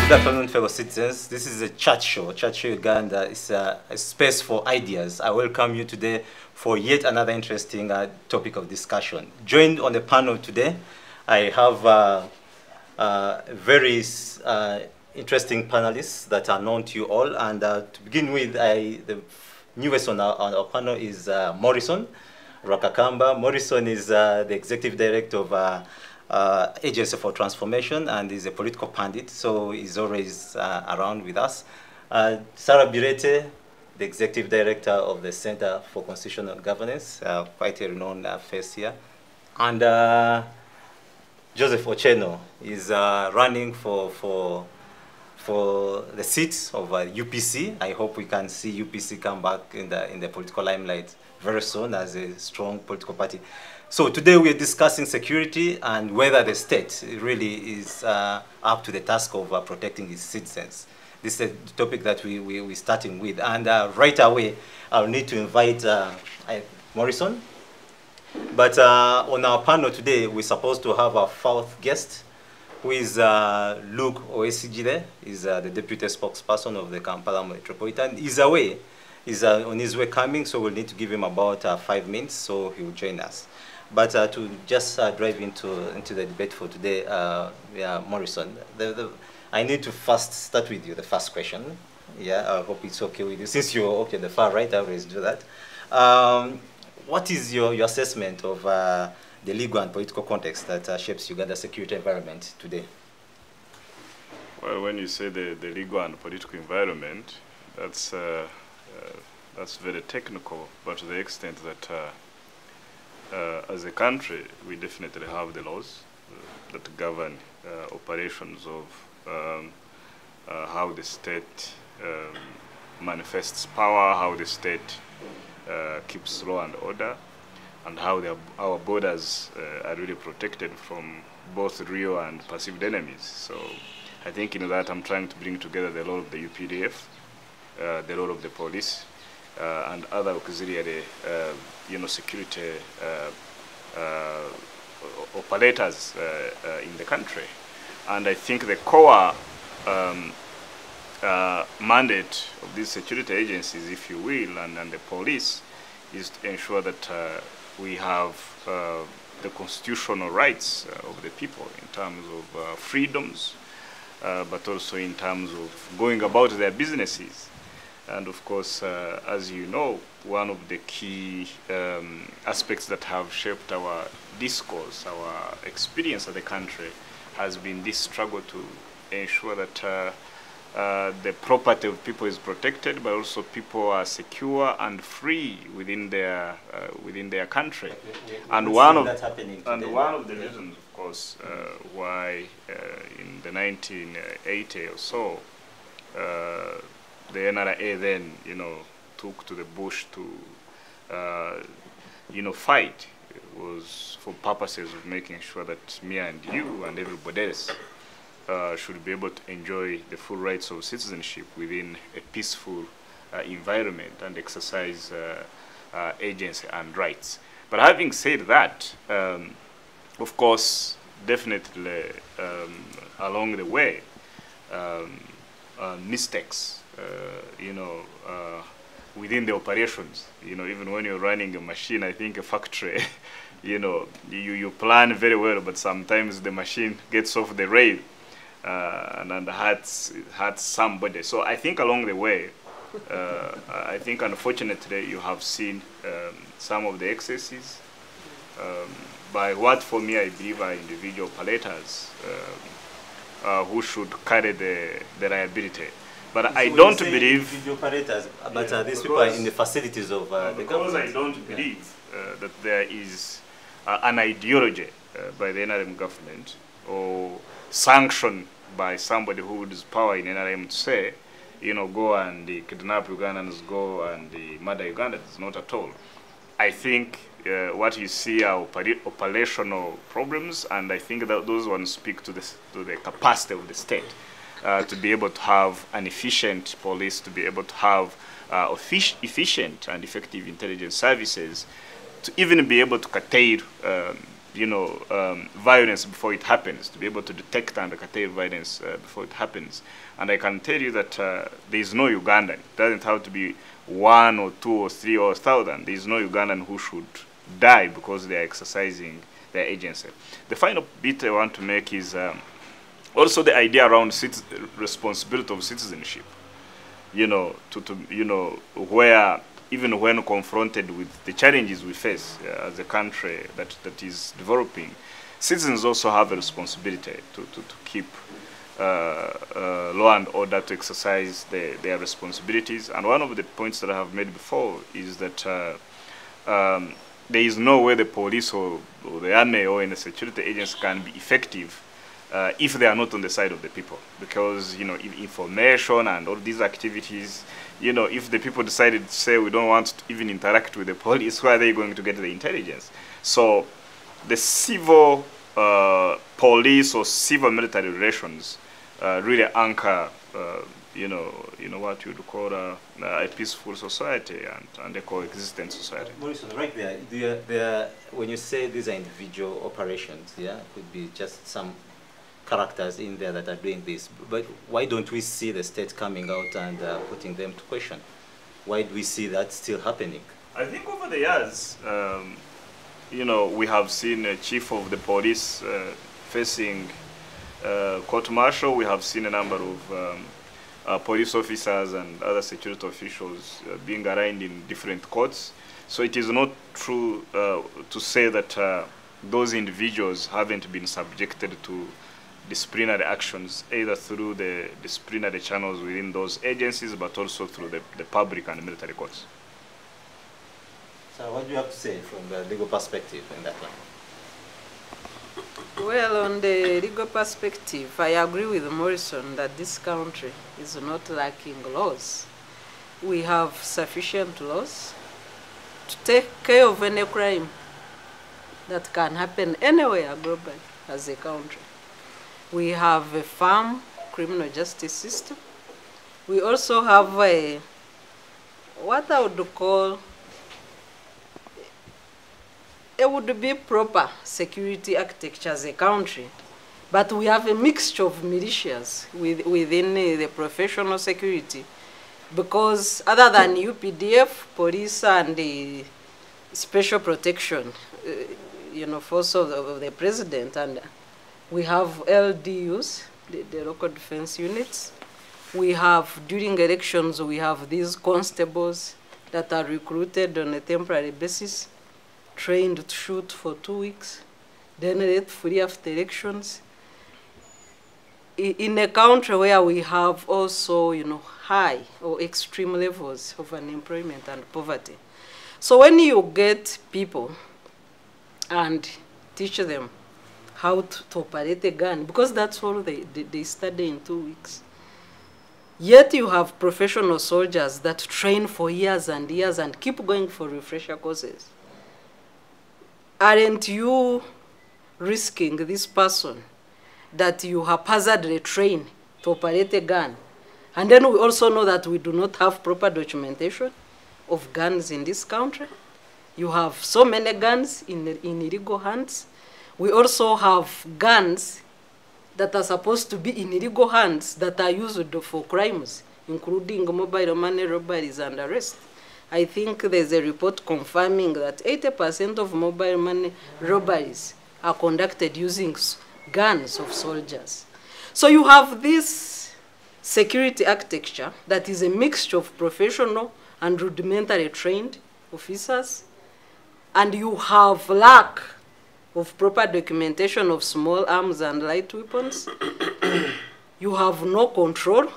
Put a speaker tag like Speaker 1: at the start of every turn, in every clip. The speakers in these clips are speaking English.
Speaker 1: Good afternoon, fellow citizens. This is a chat show. Chat Show Uganda is a space for ideas. I welcome you today for yet another interesting topic of discussion. Joined on the panel today, I have very interesting panelists that are known to you all. And to begin with, the newest on our panel is Morrison, Rwakakamba. Morrison is the executive director of Agency for Transformation, and is a political pundit, so he's always around with us. Bireete, the executive director of the Center for Constitutional Governance, quite a renowned face here. And Joseph Ochieno is running for the seat of UPC. I hope we can see UPC come back in the political limelight very soon as a strong political party. So today we are discussing security and whether the state really is up to the task of protecting its citizens. This is the topic that we're starting with. And right away, I'll need to invite Morrison. But on our panel today, we're supposed to have our fourth guest, who is Luke Owoyesigire. He's the deputy spokesperson of the Kampala Metropolitan. He's away. He's on his way coming, so we'll need to give him about 5 minutes, so he will join us. But to just drive into the debate for today, Morrison, I need to first start with you, the first question. Yeah, I hope it's okay with you. Since you're okay, the far right, I always do that. What is your assessment of the legal and political context that shapes Uganda's security environment today?
Speaker 2: Well, when you say the legal and political environment, that's very technical, but to the extent that as a country, we definitely have the laws that govern operations of how the state manifests power, how the state keeps law and order, and how our borders are really protected from both real and perceived enemies. So I think in that I'm trying to bring together the role of the UPDF, the role of the police, and other auxiliary security operators in the country. And I think the core mandate of these security agencies, if you will, and the police, is to ensure that we have the constitutional rights of the people in terms of freedoms, but also in terms of going about their businesses. And of course, as you know, one of the key aspects that have shaped our discourse, our experience of the country, has been this struggle to ensure that the property of people is protected, but also people are secure and free within their country. And one of the reasons, of course, why in the 1980 or so, the NRA then, took to the bush to, fight. It was for purposes of making sure that me and you and everybody else should be able to enjoy the full rights of citizenship within a peaceful environment and exercise agency and rights. But having said that, of course, definitely along the way, mistakes, within the operations, even when you're running a machine, I think a factory, you plan very well, but sometimes the machine gets off the rail and hurts somebody. So I think along the way, I think unfortunately you have seen some of the excesses by what for me I believe are individual operators who should carry the liability. But so I don't believe
Speaker 1: individual operators, but these people are in the facilities of the government.
Speaker 2: I don't believe that there is an ideology by the NRM government or sanctioned by somebody who has power in NRM to say, go and kidnap Ugandans, go and murder Ugandans. Not at all. I think what you see are operational problems, and I think that those ones speak to the capacity of the state to be able to have an efficient police, to be able to have efficient and effective intelligence services, to even be able to curtail violence before it happens, to be able to detect and curtail violence before it happens. And I can tell you that there is no Ugandan. It doesn't have to be 1 or 2 or 3 or 1,000. There is no Ugandan who should die because they are exercising their agency. The final bit I want to make is also the idea around responsibility of citizenship. Where even when confronted with the challenges we face as a country that is developing, citizens also have a responsibility to keep law and order, to exercise their responsibilities. And one of the points that I have made before is that there is no way the police or the army or any security agency can be effective if they are not on the side of the people. Because, information and all these activities, if the people decided to say we don't want to even interact with the police, where are they going to get the intelligence? So the civil police or civil military relations really anchor, what you would call a peaceful society and a coexistent society.
Speaker 1: Morrison, right there, when you say these are individual operations, could be just some characters in there that are doing this, but why don't we see the state coming out and putting them to question? Why do we see that still happening?
Speaker 2: I think over the years, we have seen a chief of the police facing court-martial. We have seen a number of police officers and other security officials being arraigned in different courts. So it is not true to say that those individuals haven't been subjected to disciplinary actions, either through the disciplinary channels within those agencies, but also through the public and military courts.
Speaker 1: So what do you have to say from the legal perspective in that one?
Speaker 3: Well, on the legal perspective, I agree with Morrison that this country is not lacking laws. We have sufficient laws to take care of any crime that can happen anywhere globally as a country. We have a firm criminal justice system. We also have what I would call, it would be proper security architecture as a country, but we have a mixture of militias within the professional security, because other than UPDF, police, and the special protection, force of the president, and we have LDUs, the local defense units. We have, during elections, we have these constables that are recruited on a temporary basis, trained to shoot for 2 weeks, then let free after elections. In a country where we have also, high or extreme levels of unemployment and poverty. So when you get people and teach them how to operate a gun, because that's all they study in 2 weeks. Yet you have professional soldiers that train for years and years and keep going for refresher courses. Aren't you risking this person that you haphazardly train to operate a gun? And then we also know that we do not have proper documentation of guns in this country. You have so many guns in illegal hands. We also have guns that are supposed to be in illegal hands that are used for crimes, including mobile money robberies and arrests. I think there's a report confirming that 80% of mobile money robberies are conducted using guns of soldiers. So you have this security architecture that is a mixture of professional and rudimentary trained officers, and you have lack of proper documentation of small arms and light weapons. You have no control.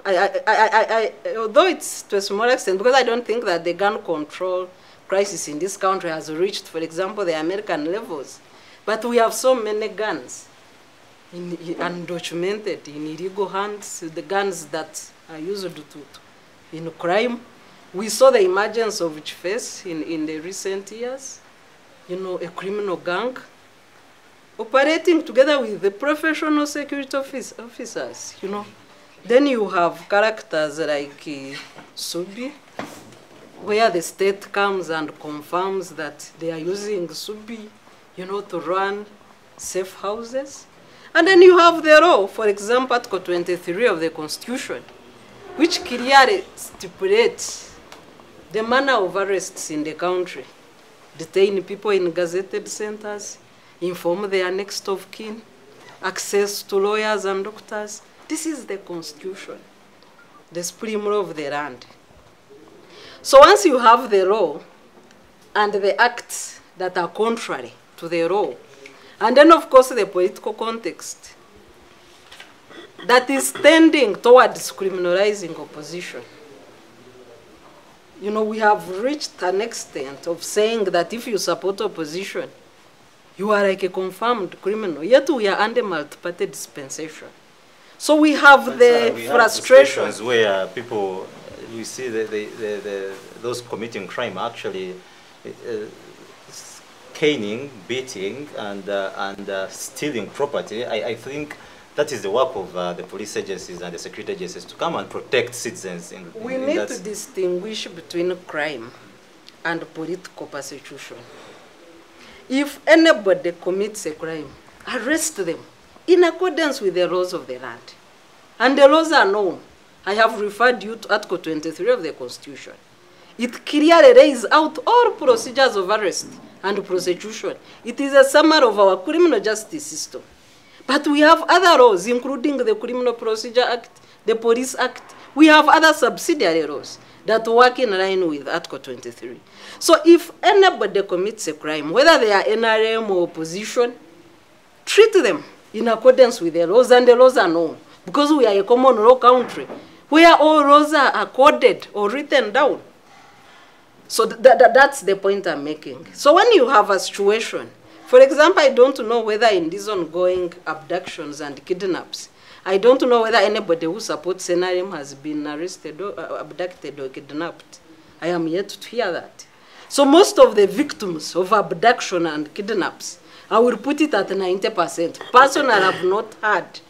Speaker 3: Although it's to a small extent, because I don't think that the gun control crisis in this country has reached, for example, the American levels. But we have so many guns undocumented, in illegal hands, the guns that are used in crime. We saw the emergence of Chifes in the recent years, a criminal gang operating together with the professional security officers, Then you have characters like Subi, where the state comes and confirms that they are using Subi, to run safe houses. And then you have the law, for example, Article 23 of the Constitution, which clearly stipulates the manner of arrests in the country. Detain people in gazetted centers, inform their next of kin, access to lawyers and doctors. This is the Constitution, the supreme law of the land. So once you have the law and the acts that are contrary to the law, and then of course the political context that is tending towards criminalizing opposition, you know, we have reached an extent of saying that if you support opposition, you are like a confirmed criminal. Yet we are under multi-party dispensation. So we have we frustrations
Speaker 1: have where people, you see those committing crime actually caning, beating, and stealing property. I think that is the work of the police agencies and the security agencies to come and protect citizens.
Speaker 3: We need to distinguish between crime and political persecution. If anybody commits a crime, arrest them in accordance with the laws of the land. And the laws are known. I have referred you to Article 23 of the Constitution. It clearly lays out all procedures of arrest and prosecution. It is a summary of our criminal justice system. But we have other laws, including the Criminal Procedure Act, the Police Act. We have other subsidiary laws that work in line with Article 23. So if anybody commits a crime, whether they are NRM or opposition, treat them in accordance with the laws, and the laws are known. Because we are a common law country, where all laws are coded or written down. So that's the point I'm making. So when you have a situation, for example, I don't know whether in these ongoing abductions and kidnaps, I don't know whether anybody who supports NRM has been arrested or abducted or kidnapped. I am yet to hear that. So most of the victims of abduction and kidnaps, I will put it at 90%. Personally, I have not heard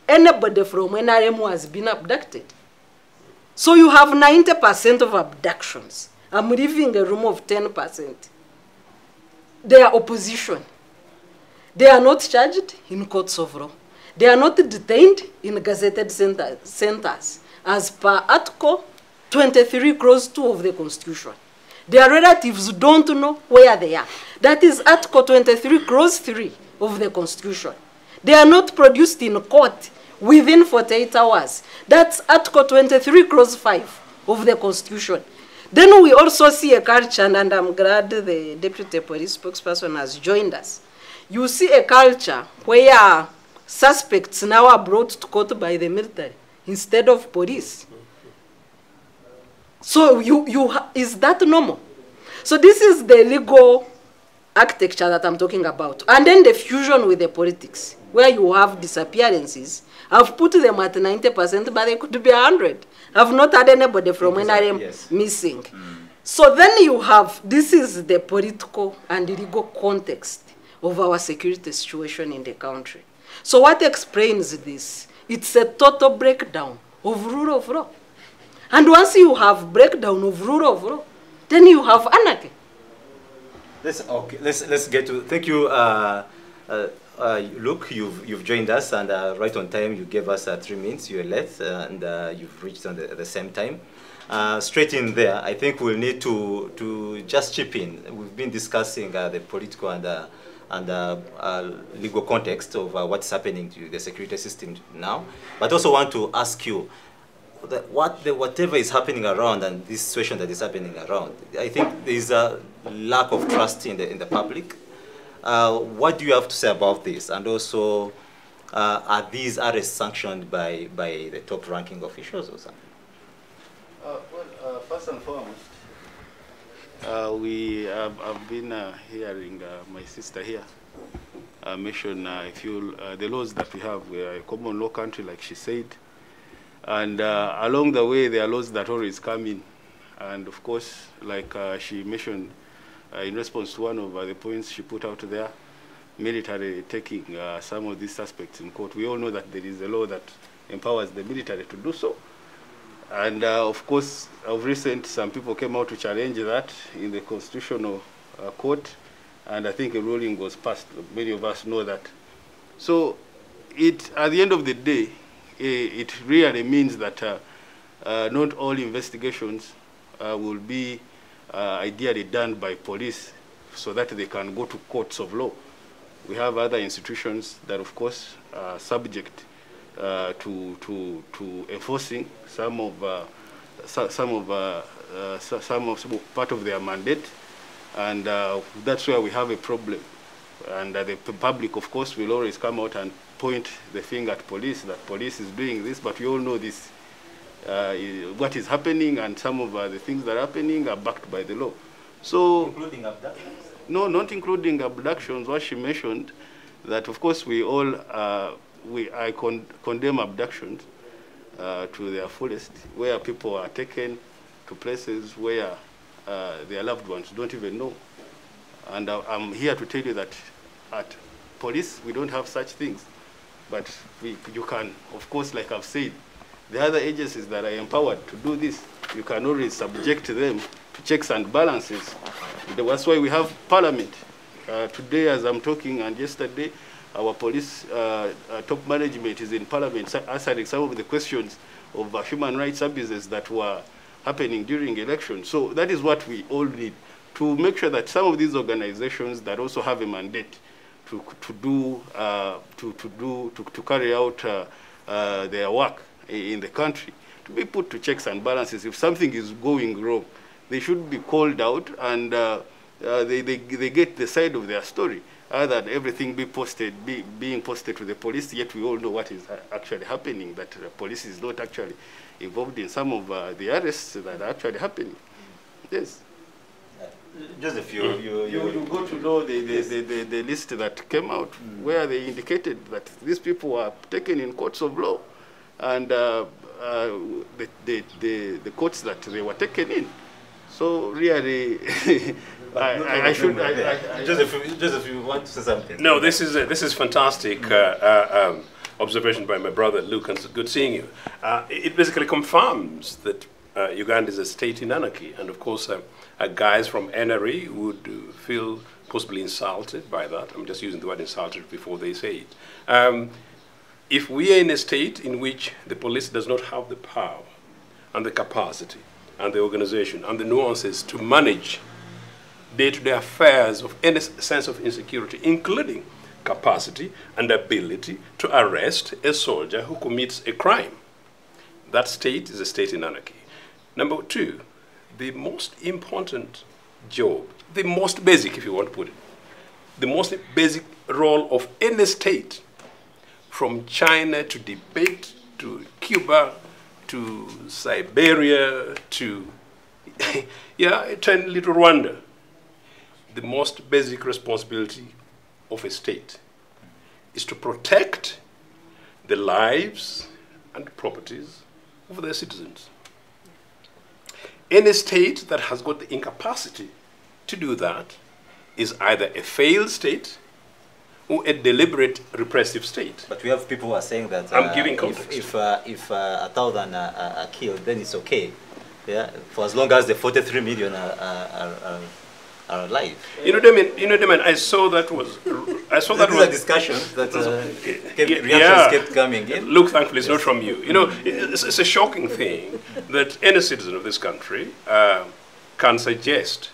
Speaker 3: anybody from NRM who has been abducted. So you have 90% of abductions. I'm leaving a room of 10%. They are opposition. They are not charged in courts of law. They are not detained in gazetted centers as per Article 23, Clause 2 of the Constitution. Their relatives don't know where they are. That is Article 23, Clause 3 of the Constitution. They are not produced in court within 48 hours. That's Article 23, Clause 5 of the Constitution. Then we also see a culture, and I'm glad the Deputy Police Spokesperson has joined us. You see a culture where suspects now are brought to court by the military instead of police. So is that normal? So this is the legal architecture that I'm talking about. And then the fusion with the politics, where you have disappearances. I've put them at 90%, but they could be 100. I've not had anybody from NRM missing. So then you have, this is the political and legal context of our security situation in the country. So what explains this? It's a total breakdown of rule of law. And once you have breakdown of rule of law, then you have anarchy.
Speaker 1: Let's get to, thank you, Luke, you've joined us, and right on time. You gave us 3 minutes. You were late, and you've reached at the same time. Straight in there, I think we'll need to just chip in. We've been discussing the political and legal context of what's happening to the security system now, but also want to ask you whatever is happening around and this situation that is happening around. I think there is a lack of trust in the public. What do you have to say about this? And also, are these arrests sanctioned by the top-ranking officials or something?
Speaker 4: Well, first and foremost, I've been hearing my sister here mention the laws that we have. We are a common law country, like she said. And along the way, there are laws that always come in. And of course, like she mentioned, in response to one of the points she put out there, military taking some of these suspects in court. We all know that there is a law that empowers the military to do so. And of course, of recent, some people came out to challenge that in the constitutional court. and I think a ruling was passed. Many of us know that. So at the end of the day, it really means that not all investigations will be ideally done by police so that they can go to courts of law. We have other institutions that, of course, are subject to enforcing some of part of their mandate, and that's where we have a problem. And the public, of course, will always come out and point the finger at police, that police is doing this, but we all know this, what is happening, and some of the things that are happening are backed by the law. So,
Speaker 1: including abductions?
Speaker 4: No, not including abductions. What she mentioned, that of course we all, I condemn abductions to their fullest, where people are taken to places where their loved ones don't even know. And I'm here to tell you that at police, we don't have such things. But you can, of course, like I've said, the other agencies that are empowered to do this, you can always subject them to checks and balances. That's why we have parliament. Today, as I'm talking, and yesterday, our police top management is in parliament answering some of the questions of human rights abuses that were happening during elections. So that is what we all need, to make sure that some of these organizations that also have a mandate to carry out their work in the country, to be put to checks and balances. If something is going wrong, they should be called out, and they get the side of their story, other than everything being posted to the police, yet we all know what is actually happening, that the police is not actually involved in some of the arrests that are actually happening. Yes.
Speaker 1: Just a few.
Speaker 4: You go to know the list that came out, where they indicated that these people were taken in courts of law, and the courts that they were taken in. So really,
Speaker 1: Joseph, you want to say something?
Speaker 5: No, this is fantastic observation by my brother Luke, and it's good seeing you. It basically confirms that Uganda is a state in anarchy, and of course, guys from NRA would feel possibly insulted by that. I'm just using the word insulted before they say it. If we are in a state in which the police does not have the power and the capacity and the organization and the nuances to manage day-to-day affairs of any sense of insecurity, including capacity and ability to arrest a soldier who commits a crime, that state is a state in anarchy. Number two, the most important job, the most basic, if you want to put it, the most basic role of any state, from China to Tibet to Cuba to Siberia to tiny little Rwanda, the most basic responsibility of a state is to protect the lives and properties of their citizens. Any state that has got the incapacity to do that is either a failed state or a deliberate repressive state.
Speaker 1: But we have people who are saying that
Speaker 5: I'm giving context.
Speaker 1: If 1,000 are killed, then it's okay. Yeah, for as long as the 43 million are alive.
Speaker 5: You know, Demiano, I saw that was
Speaker 1: a discussion that reactions kept coming in.
Speaker 5: Look, thankfully, it's not from you. You know, it's a shocking thing that any citizen of this country can suggest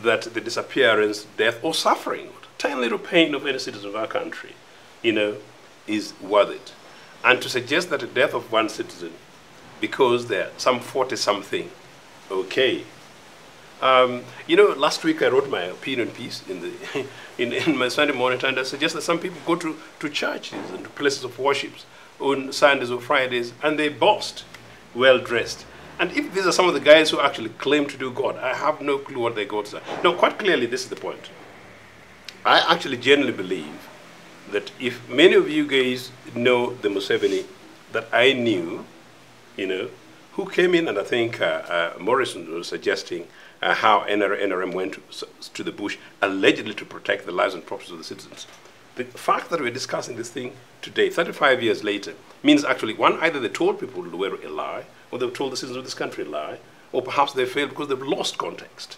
Speaker 5: that the disappearance, death, or suffering, tiny little pain of any citizen of our country, you know, is worth it. And to suggest that the death of one citizen, because they're some 40-something, okay. You know, last week I wrote my opinion piece in my Sunday morning, and I suggest that some people go to churches and to places of worship on Sundays or Fridays, and they boast, well-dressed. And if these are some of the guys who actually claim to do God, I have no clue what their gods are. No, quite clearly, this is the point. I actually genuinely believe that if many of you guys know the Museveni that I knew, you know, who came in, and I think Morrison was suggesting how NRM went to the bush allegedly to protect the lives and properties of the citizens. The fact that we're discussing this thing today, 35 years later, means actually, one, either they told people they were a lie, or they told the citizens of this country a lie, or perhaps they failed because they've lost context.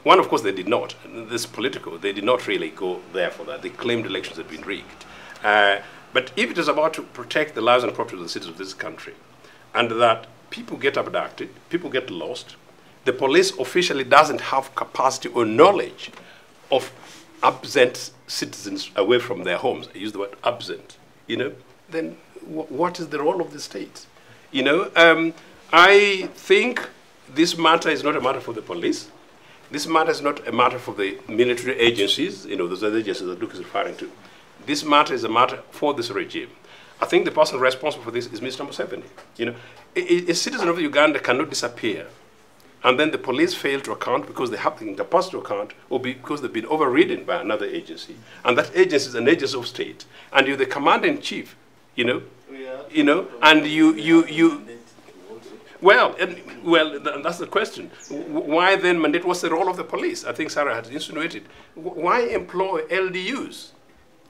Speaker 5: One, of course, they did not. This political, they did not really go there for that. They claimed elections had been rigged. But if it is about to protect the lives and property of the citizens of this country, and that people get abducted, people get lost, the police officially doesn't have capacity or knowledge of absent citizens away from their homes, I use the word absent, then what is the role of the state? I think this matter is not a matter for the police. This matter is not a matter for the military agencies, those other agencies that Luke is referring to. This matter is a matter for this regime. I think the person responsible for this is Mr. Museveni. A citizen of Uganda cannot disappear, and then the police fail to account because they have the incapacity to account, or because they've been overridden by another agency, and that agency is an agency of state, and you're the commander-in-chief, and well, that's the question. Why then mandate? What's the role of the police? I think Sarah had insinuated. Why employ LDUs?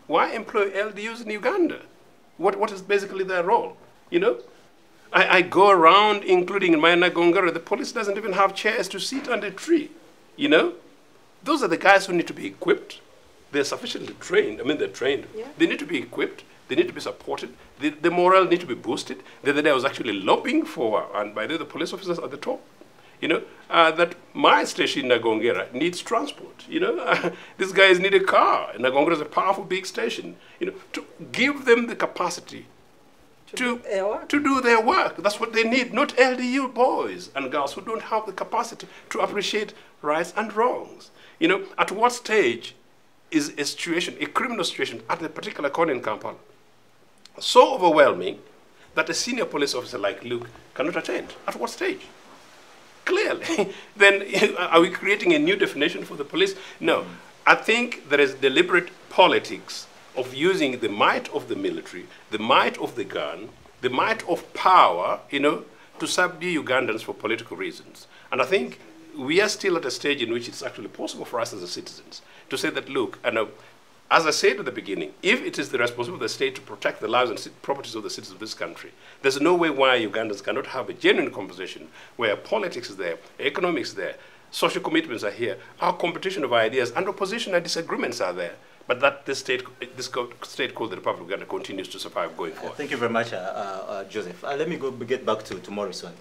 Speaker 5: Why employ LDUs in Uganda? What is basically their role? I go around, including in Maina Gongara, the police doesn't even have chairs to sit under a tree. Those are the guys who need to be equipped. They're sufficiently trained. I mean, they're trained. Yeah. They need to be equipped. They need to be supported. The morale need to be boosted. The other day I was actually lobbying for, and by the police officers at the top, that my station in Nagongera needs transport. These guys need a car. Nagongera is a powerful big station. To give them the capacity to do their work. That's what they need, not LDU boys and girls who don't have the capacity to appreciate rights and wrongs. At what stage is a situation, a criminal situation, at a particular corner in Kampala, so overwhelming that a senior police officer like Luke cannot attend? At what stage? Clearly. Then are we creating a new definition for the police? No. I think there is deliberate politics of using the might of the military, the might of the gun, the might of power, to subdue Ugandans for political reasons. And I think we are still at a stage in which it's actually possible for us as citizens to say that, look, as I said at the beginning, if it is the responsibility of the state to protect the lives and properties of the citizens of this country, there's no way why Ugandans cannot have a genuine conversation where politics is there, economics is there, social commitments are here, our competition of ideas and opposition and disagreements are there, but that this state called the Republic of Uganda continues to survive going forward.
Speaker 1: Thank you very much, Joseph. Let me get back to Morrison.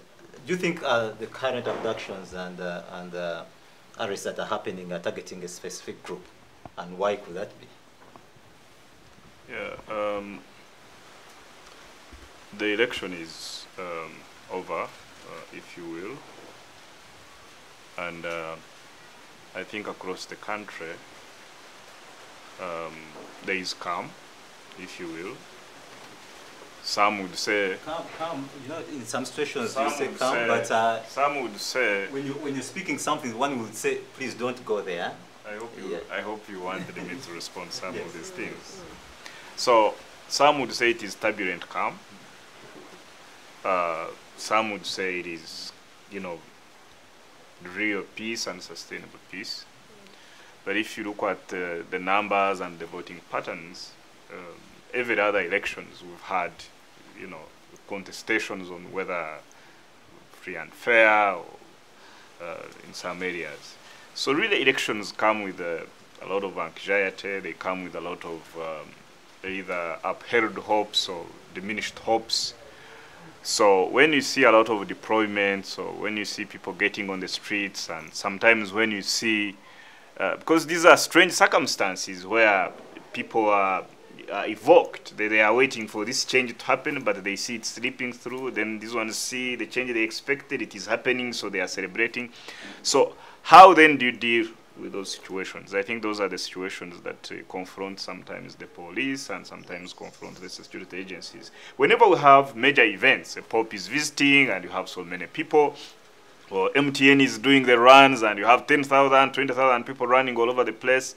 Speaker 1: Do you think the current abductions and arrests that are happening are targeting a specific group, and why could that be?
Speaker 2: Yeah, the election is over, if you will, and I think across the country there is calm, if you will. Some would say
Speaker 1: calm. In some situations you say calm, but
Speaker 2: some would say
Speaker 1: when you're speaking something, one would say, "Please don't go there."
Speaker 2: I hope you wanted me to respond to some of these things. So some would say it is turbulent calm. Some would say it is, real peace and sustainable peace. But if you look at the numbers and the voting patterns, every other elections we've had, contestations on whether free and fair or in some areas. So really elections come with a lot of anxiety, they come with a lot of either upheld hopes or diminished hopes. So when you see a lot of deployments, or when you see people getting on the streets, and sometimes when you see, because these are strange circumstances where people are evoked, they are waiting for this change to happen, but they see it slipping through, then these ones see the change they expected, it is happening, so they are celebrating. So how then do you deal with those situations? I think those are the situations that confront sometimes the police and sometimes confront the security agencies. Whenever we have major events, a Pope is visiting and you have so many people, or MTN is doing the runs and you have 10,000, 20,000 people running all over the place,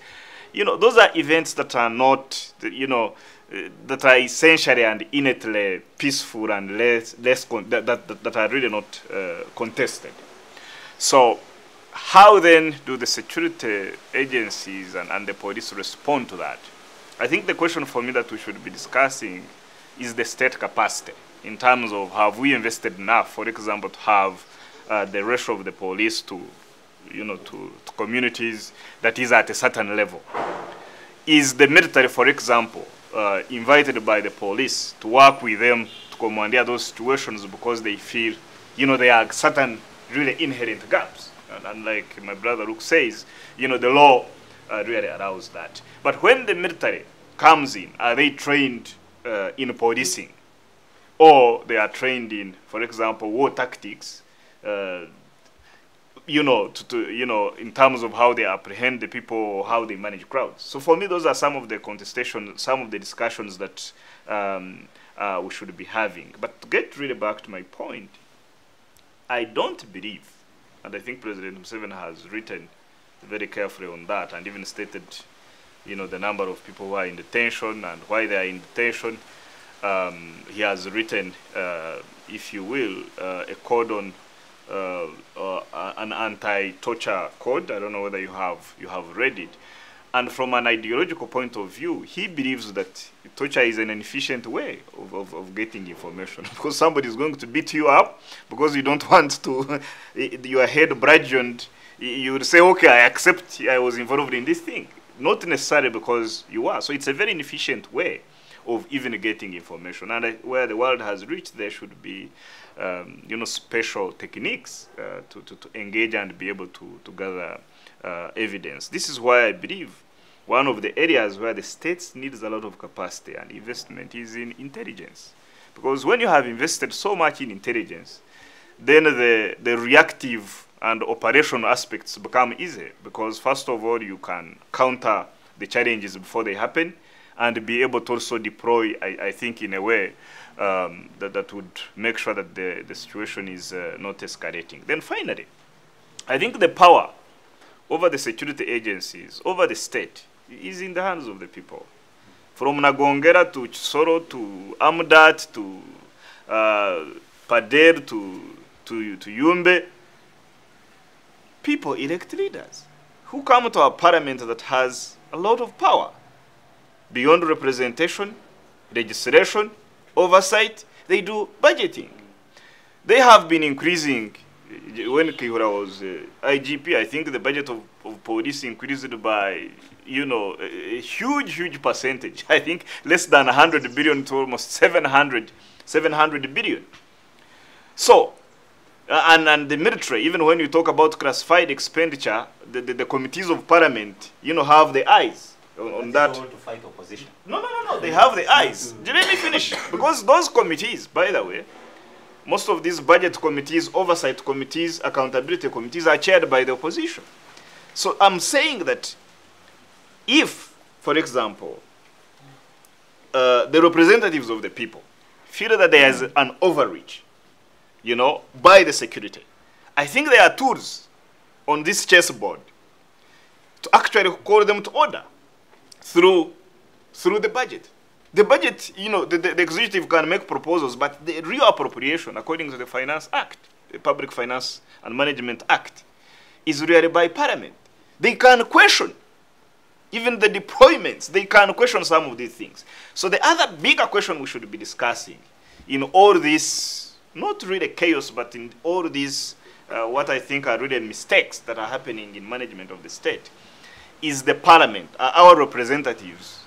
Speaker 2: those are events that are not, that are essentially and innately peaceful and that are really not contested. So how then do the security agencies and the police respond to that? I think the question for me that we should be discussing is the state capacity in terms of have we invested enough, for example, to have the ratio of the police to, to communities that is at a certain level. Is the military, for example, invited by the police to work with them to commandeer those situations because they feel, there are certain really inherent gaps? And like my brother Luke says, the law really allows that. But when the military comes in, are they trained in policing? Or they are trained in, for example, war tactics, in terms of how they apprehend the people or how they manage crowds. So for me, those are some of the contestations, some of the discussions that we should be having. But to get really back to my point, I don't believe, and I think President Museveni has written very carefully on that and even stated, the number of people who are in detention and why they are in detention. He has written, if you will, a code on an anti-torture code. I don't know whether you have read it. And from an ideological point of view, he believes that torture is an inefficient way of getting information, because somebody is going to beat you up because you don't want to, your head bludgeoned. You would say, okay, I accept I was involved in this thing. Not necessarily because you are. So it's a very inefficient way of even getting information. And where the world has reached, there should be, special techniques to engage and be able to gather evidence. This is why I believe one of the areas where the states needs a lot of capacity and investment is in intelligence. Because when you have invested so much in intelligence, then the reactive and operational aspects become easy, because first of all, you can counter the challenges before they happen and be able to also deploy, I think, in a way that would make sure that the situation is not escalating. Then finally, I think the power over the security agencies, over the state, is in the hands of the people. From Nagongera to Chisoro to Amdat to Pader to Yumbe, people elect leaders who come to a parliament that has a lot of power. Beyond representation, legislation, oversight, they do budgeting. They have been increasing. When Kihura was IGP, I think the budget of police increased by, a huge percentage. I think less than 100 billion to almost 700 billion. So, and the military, even when you talk about classified expenditure, the committees of parliament, have the eyes on that.
Speaker 1: To fight opposition.
Speaker 2: No. They have the eyes. Let me finish. Because those committees, by the way, most of these budget committees, oversight committees, accountability committees are chaired by the opposition. So I'm saying that if, for example, the representatives of the people feel that there is an overreach, by the security, I think there are tools on this chessboard to actually call them to order through the budget. The budget, the executive can make proposals, but the real appropriation, according to the Finance Act, the Public Finance and Management Act, is really by Parliament. They can question even the deployments. They can question some of these things. So the other bigger question we should be discussing in all this, not really chaos, but in all these, what I think are really mistakes that are happening in management of the state, is the Parliament, our representatives,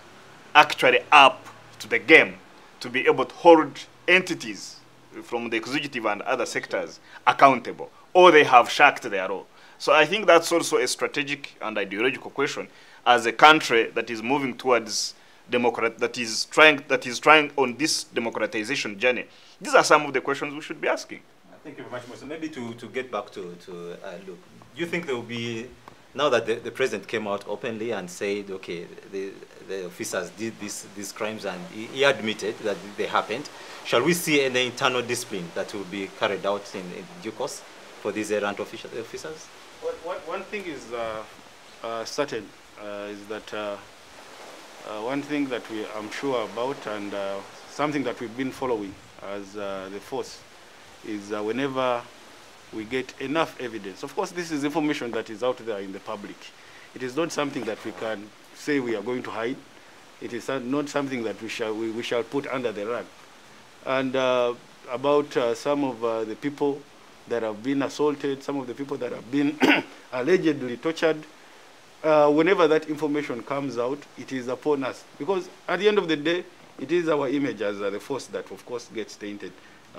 Speaker 2: actually up to the game to be able to hold entities from the executive and other sectors accountable, or they have shirked their role. So I think that's also a strategic and ideological question as a country that is moving towards that is trying on this democratization journey. These are some of the questions we should be asking.
Speaker 1: Thank you very much, Morrison. Maybe to get back to Luke, do you think there will be, now that the president came out openly and said, okay, the officers did these crimes and he admitted that they happened, shall we see any internal discipline that will be carried out in due course for these errant officers?
Speaker 4: One thing is certain, is that one thing that I'm sure about, and something that we've been following as the force, is whenever we get enough evidence. Of course, this is information that is out there in the public. It is not something that we can say we are going to hide. It is not something that we shall put under the rug. And about some of the people that have been assaulted, some of the people that have been allegedly tortured, whenever that information comes out, it is upon us. Because at the end of the day, it is our image as the force that, of course, gets tainted.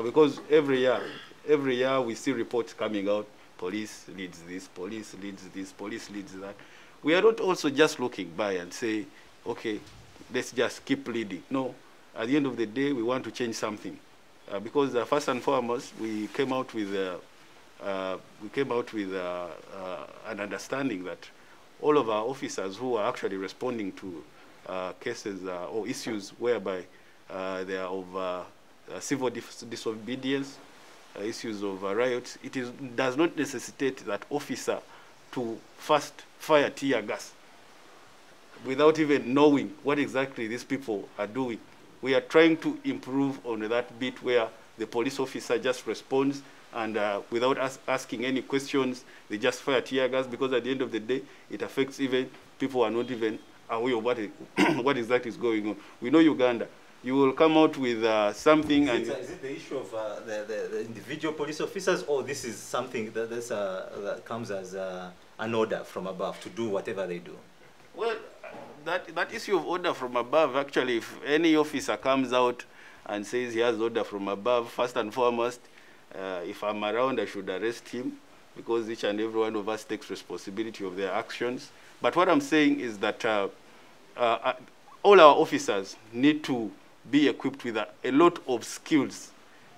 Speaker 4: Because every year we see reports coming out, police leads this, police leads this, police leads that. We are not also just looking by and say, okay, let's just keep leading. No, at the end of the day, we want to change something. Because first and foremost, we came out with an understanding that all of our officers who are actually responding to cases or issues whereby they are of civil disobedience, issues of riots, does not necessitate that officer to first fire tear gas without even knowing what exactly these people are doing. We are trying to improve on that bit where the police officer just responds and without us asking any questions, they just fire tear gas, because at the end of the day, it affects even people who are not even aware of what exactly is going on. We know Uganda. You will come out with something.
Speaker 1: Is it the issue of the individual police officers, or this is something that comes as an order from above to do whatever they do?
Speaker 4: Well, that issue of order from above, actually, if any officer comes out and says he has order from above, first and foremost, if I'm around, I should arrest him, because each and every one of us takes responsibility of their actions. But what I'm saying is that all our officers need to be equipped with a lot of skills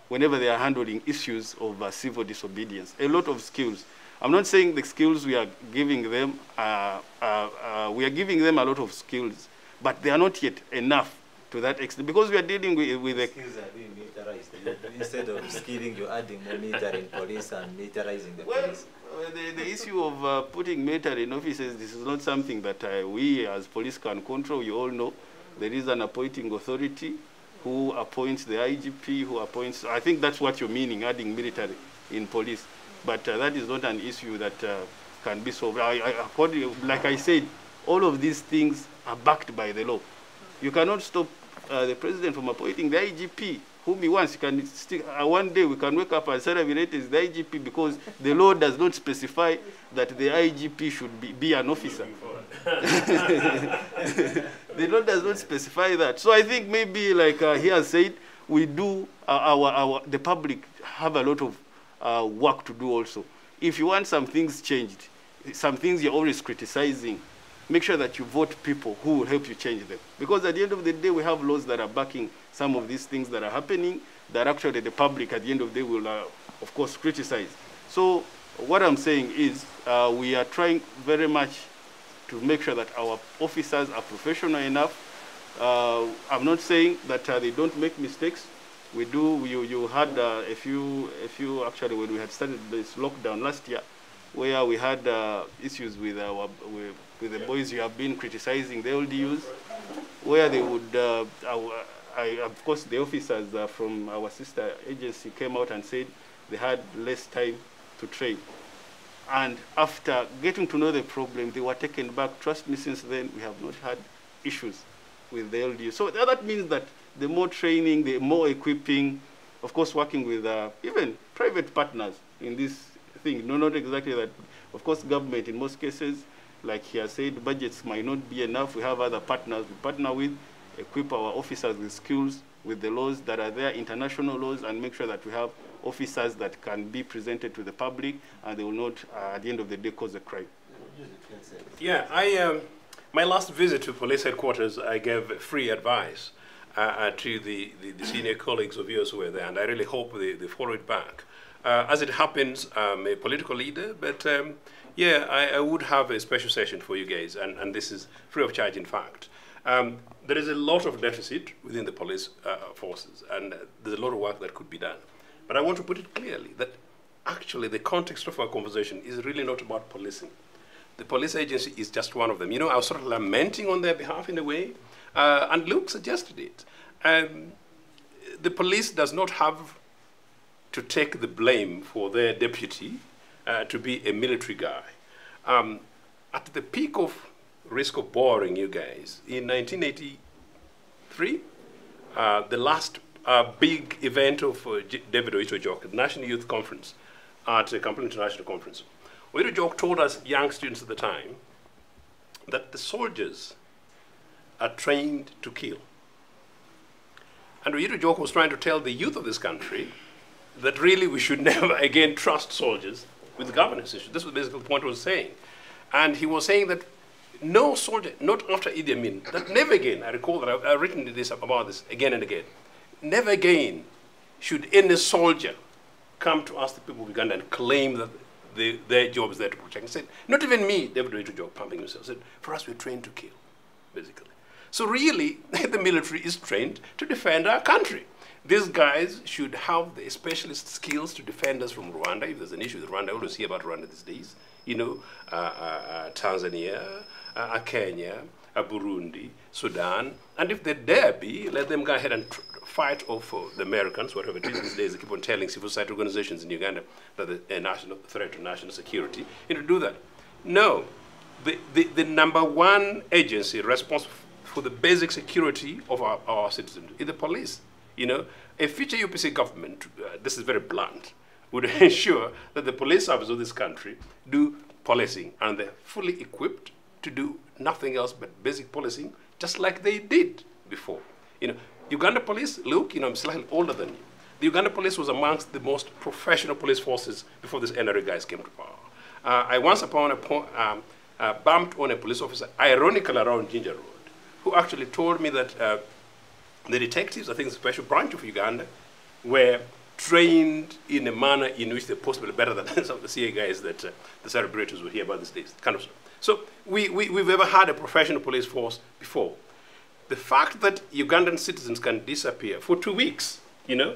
Speaker 4: whenever they are handling issues of civil disobedience. A lot of skills. I'm not saying the skills we are giving them, we are giving them a lot of skills, but they are not yet enough to that extent, because we are dealing with the
Speaker 1: skills are being militarized. Instead of skilling, you're adding more military in police and militarizing the police.
Speaker 4: The issue of putting military in offices, this is not something that we as police can control. You all know there is an appointing authority who appoints the IGP, who appoints, I think that's what you're meaning, adding military in police. But that is not an issue that can be solved. Like I said, all of these things are backed by the law. You cannot stop the president from appointing the IGP whom he wants. You can still, one day we can wake up and say Bireete is the IGP, because the law does not specify that the IGP should be an officer. The law does not specify that. So I think maybe, like he has said, we do, the public have a lot of work to do also. If you want some things changed, some things you're always criticizing, make sure that you vote people who will help you change them. Because at the end of the day, we have laws that are backing some of these things that are happening that actually the public at the end of the day will, of course, criticize. So what I'm saying is we are trying very much to make sure that our officers are professional enough. I'm not saying that they don't make mistakes. We do. You had a few actually when we had started this lockdown last year, where we had issues with the boys you have been criticizing, the LDUs, where they would, of course, the officers from our sister agency came out and said they had less time to train. And after getting to know the problem, they were taken back. Trust me, since then, we have not had issues with the LDU. So that means that the more training, the more equipping, of course, working with even private partners in this thing. No, not exactly that. Of course, government, in most cases, like he has said, budgets might not be enough. We have other partners we partner with, equip our officers with skills, with the laws that are there, international laws, and make sure that we have officers that can be presented to the public and they will not, at the end of the day, cause a crime.
Speaker 5: Yeah, my last visit to police headquarters, I gave free advice to the senior colleagues of yours who were there, and I really hope they follow it back. As it happens, I'm a political leader, but yeah, I would have a special session for you guys, and this is free of charge, in fact. There is a lot of deficit within the police forces, and there's a lot of work that could be done. But I want to put it clearly that actually the context of our conversation is really not about policing. The police agency is just one of them. You know, I was sort of lamenting on their behalf in a way, and Luke suggested it. The police does not have to take the blame for their deputy to be a military guy. At the peak of risk of boring you guys, in 1983, the last big event of David Ochieno, the National Youth Conference, at the Kampala International Conference. Owoyesigire told us, young students at the time, that the soldiers are trained to kill. And Owoyesigire was trying to tell the youth of this country that really we should never again trust soldiers with governance issues. This was basically the point he was saying. And he was saying that no soldier, not after Idi Amin, that never again, I recall that I've written this about this again and again, never again should any soldier come to us, the people of Uganda, and claim that their job is there to protect. He said, not even me, David Owoyesigire, pumping himself, said, for us, we're trained to kill, basically. So really, the military is trained to defend our country. These guys should have the specialist skills to defend us from Rwanda. If there's an issue with Rwanda, I always hear about Rwanda these days. You know, Tanzania, Kenya, Burundi, Sudan. And if they dare be, let them go ahead and fight off the Americans, whatever it is these days. They keep on telling civil society organizations in Uganda that a national threat to national security. You know, do that. No. The number one agency responsible for the basic security of our citizens is the police. You know, a future UPC government, this is very blunt, would ensure that the police service of this country do policing, and they're fully equipped to do nothing else but basic policing, just like they did before. You know, Uganda police, look, you know, I'm slightly older than you. The Uganda police was amongst the most professional police forces before these NRA guys came to power. I once bumped on a police officer, ironically around Ginger Road, who actually told me that the detectives, I think the special branch of Uganda, were trained in a manner in which they're possibly better than some of the CA guys that the celebrators will hear about these days. Kind of stuff. So we've ever had a professional police force before. The fact that Ugandan citizens can disappear for 2 weeks, you know,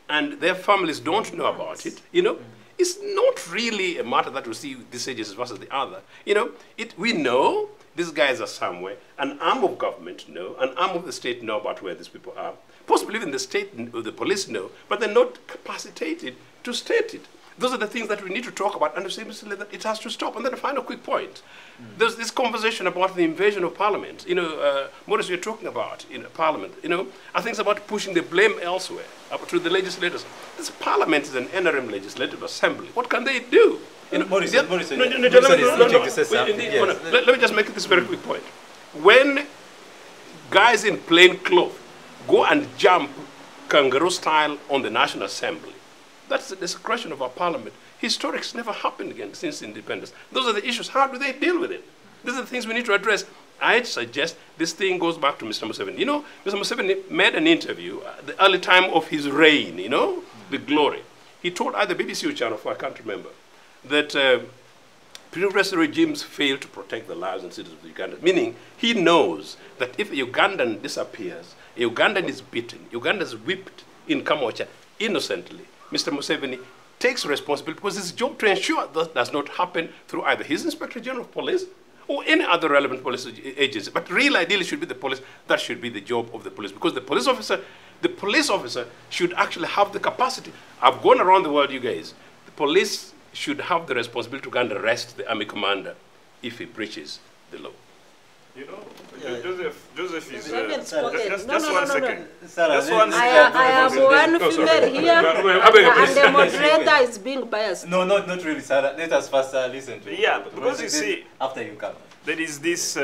Speaker 5: and their families don't know about it, you know, it's not really a matter that we see this agency versus the other. You know, we know these guys are somewhere. An arm of government know, an arm of the state know about where these people are. Possibly even the state or the police know, but they're not capacitated to state it. Those are the things that we need to talk about, and to say that it has to stop. And then a final quick point. There's this conversation about the invasion of Parliament. You know, Morrison, you're talking about Parliament. You know, I think it's about pushing the blame elsewhere, up to the legislators. This Parliament is an NRM legislative assembly. What can they do? You know, Morrison, let me just make this very quick point. When guys in plain clothes go and jump kangaroo style on the National Assembly, that's the desecration of our parliament. Historics never happened again since independence. Those are the issues. How do they deal with it? These are the things we need to address. I suggest this thing goes back to Mr. Museveni. You know, Mr. Museveni made an interview at the early time of his reign, you know, the glory. He told either BBC or Channel 4, I can't remember, that previous regimes failed to protect the lives and citizens of Uganda, meaning he knows that if a Ugandan disappears, a Ugandan is beaten, Uganda is whipped in Kamocha innocently, Mr. Museveni takes responsibility because it's his job to ensure that does not happen through either his Inspector General of Police or any other relevant police agency. But real ideally should be the police. That should be the job of the police, because the police officer should actually have the capacity. I've gone around the world, you guys. The police should have the responsibility to go and arrest the army commander if he breaches the law.
Speaker 2: You know, Joseph is...
Speaker 3: Just
Speaker 2: one second.
Speaker 3: I am one female here, and the moderator is being biased.
Speaker 1: No, not really, Sarah. Let us first listen to
Speaker 2: Yeah, because you see,
Speaker 1: after you come.
Speaker 2: there is this,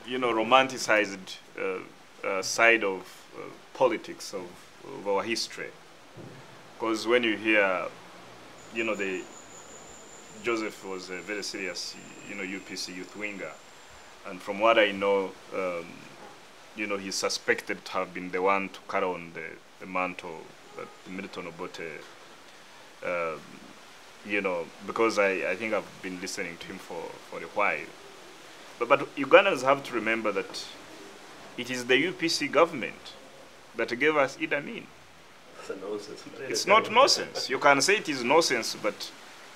Speaker 2: romanticized side of politics of our history. Because when you hear, Joseph was a very serious, UPC youth winger. And from what I know, he's suspected to have been the one to carry on the mantle that Milton Obote, because I think I've been listening to him for a while. But Ugandans have to remember that it is the UPC government that gave us Idi Amin.
Speaker 5: It's nonsense.
Speaker 2: It's not nonsense. You can say it is nonsense, but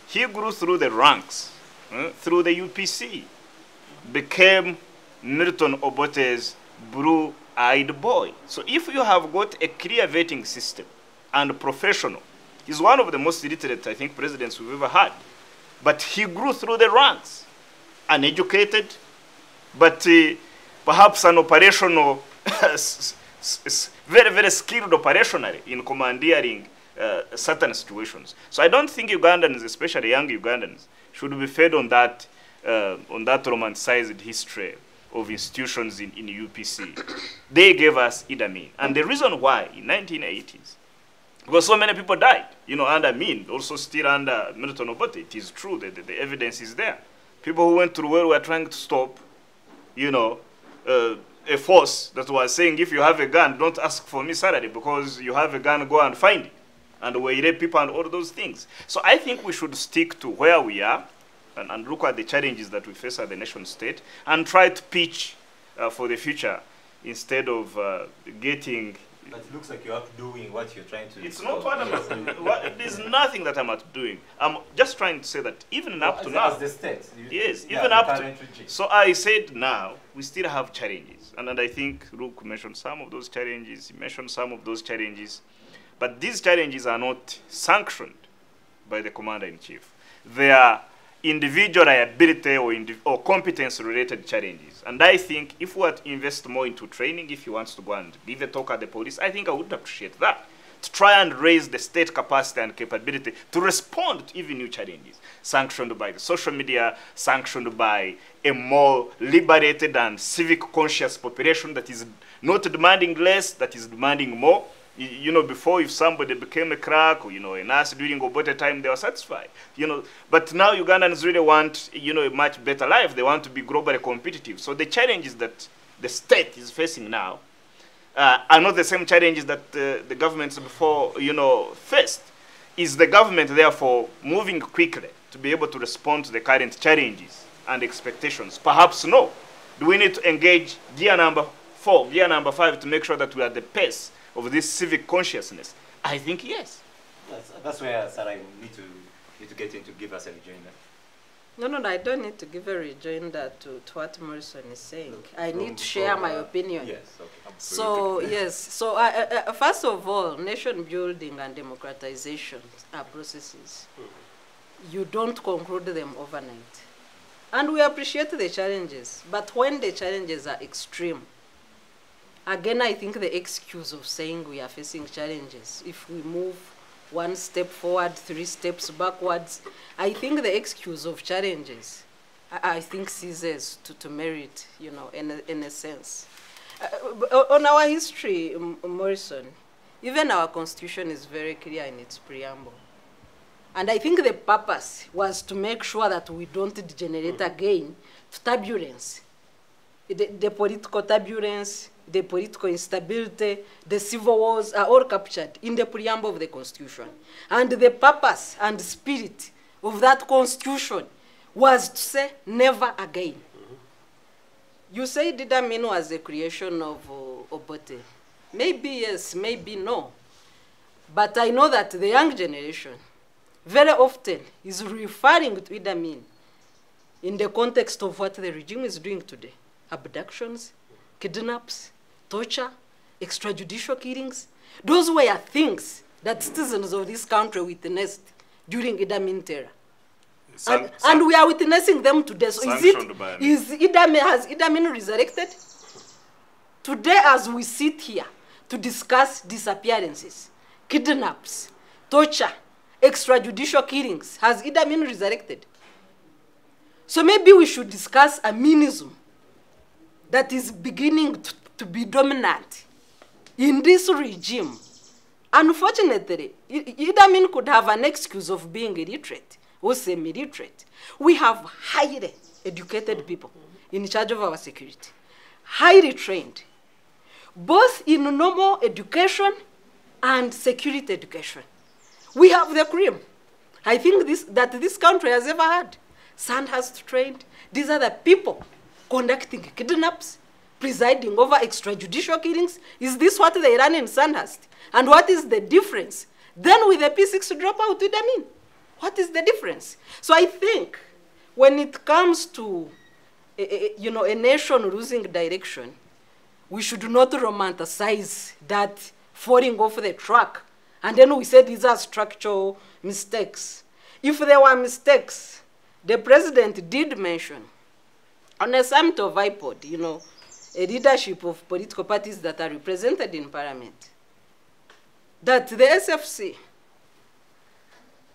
Speaker 2: he grew through the ranks, through the UPC, became Milton Obote's blue-eyed boy. So if you have got a clear vetting system and professional, he's one of the most literate, I think, presidents we've ever had. But he grew through the ranks, uneducated, but perhaps an operational, very, very skilled operationally in commandeering certain situations. So I don't think Ugandans, especially young Ugandans, should be fed on that romanticized history of institutions in UPC. They gave us Idi Amin. And the reason why, in 1980s, because so many people died, under Amin, also still under Milton Obote. It is true that the evidence is there. People who went through where were trying to stop, a force that was saying, if you have a gun, don't ask for me salary, because you have a gun, go and find it. And we rape people and all those things. So I think we should stick to where we are and look at the challenges that we face at the nation state and try to pitch for the future instead of getting...
Speaker 1: But it looks like you're doing what you're trying to...
Speaker 2: It's not what I'm doing. There's nothing that I'm not doing. I'm just trying to say that even up to now...
Speaker 1: As the state.
Speaker 2: Yes, even up to... So I said now, we still have challenges. And I think Luke mentioned some of those challenges. He mentioned some of those challenges. But these challenges are not sanctioned by the Commander-in-Chief. They are individual liability or competence-related challenges. And I think if we were to invest more into training, if he wants to go and give a talk at the police, I think I would appreciate that. To try and raise the state capacity and capability to respond to even new challenges, sanctioned by the social media, sanctioned by a more liberated and civic-conscious population that is not demanding less, that is demanding more. Before, if somebody became a crack or, a nurse during Obote time, they were satisfied. But now Ugandans really want, a much better life. They want to be globally competitive. So the challenges that the state is facing now are not the same challenges that the governments before, faced. Is the government, therefore, moving quickly to be able to respond to the current challenges and expectations? Perhaps no. Do we need to engage gear number 4, gear number 5 to make sure that we are at the pace of this civic consciousness? I think yes.
Speaker 1: That's where Sarah need to get in to give us a rejoinder.
Speaker 3: No, I don't need to give a rejoinder to what Morrison is saying. I need to share my opinion.
Speaker 1: Yes, okay.
Speaker 3: So, yes. So, first of all, nation building and democratization are processes. You don't conclude them overnight. And we appreciate the challenges. But when the challenges are extreme, again, I think the excuse of saying we are facing challenges, if we move 1 step forward, 3 steps backwards, I think the excuse of challenges, I think ceases to merit, in a sense. On our history, Morrison, even our constitution is very clear in its preamble. And I think the purpose was to make sure that we don't degenerate again to turbulence. The political turbulence, the political instability, the civil wars are all captured in the preamble of the Constitution. And the purpose and spirit of that Constitution was to say never again. You say Idi Amin was a creation of Obote. Maybe yes, maybe no. But I know that the young generation very often is referring to Idi Amin in the context of what the regime is doing today. Abductions, kidnaps, torture, extrajudicial killings. Those were things that citizens of this country witnessed during Idi Amin terror. And we are witnessing them today. So has Idi Amin resurrected? Today, as we sit here to discuss disappearances, kidnaps, torture, extrajudicial killings, has Idi Amin resurrected? So maybe we should discuss a Aminism that is beginning to be dominant in this regime. Unfortunately, Idi Amin could have an excuse of being illiterate or semi-literate. We have highly educated people in charge of our security, highly trained, both in normal education and security education. We have the cream. I think that this country has ever had. Sandhurst trained. These are the people conducting kidnaps, presiding over extrajudicial killings. Is this what they run in Sandhurst? And what is the difference? Then with the P6 dropout, Idi Amin, what is the difference? So I think when it comes to a nation losing direction, we should not romanticize that falling off the track. And then we say these are structural mistakes. If there were mistakes, the president did mention on a summit of IPOD, a leadership of political parties that are represented in parliament, that the SFC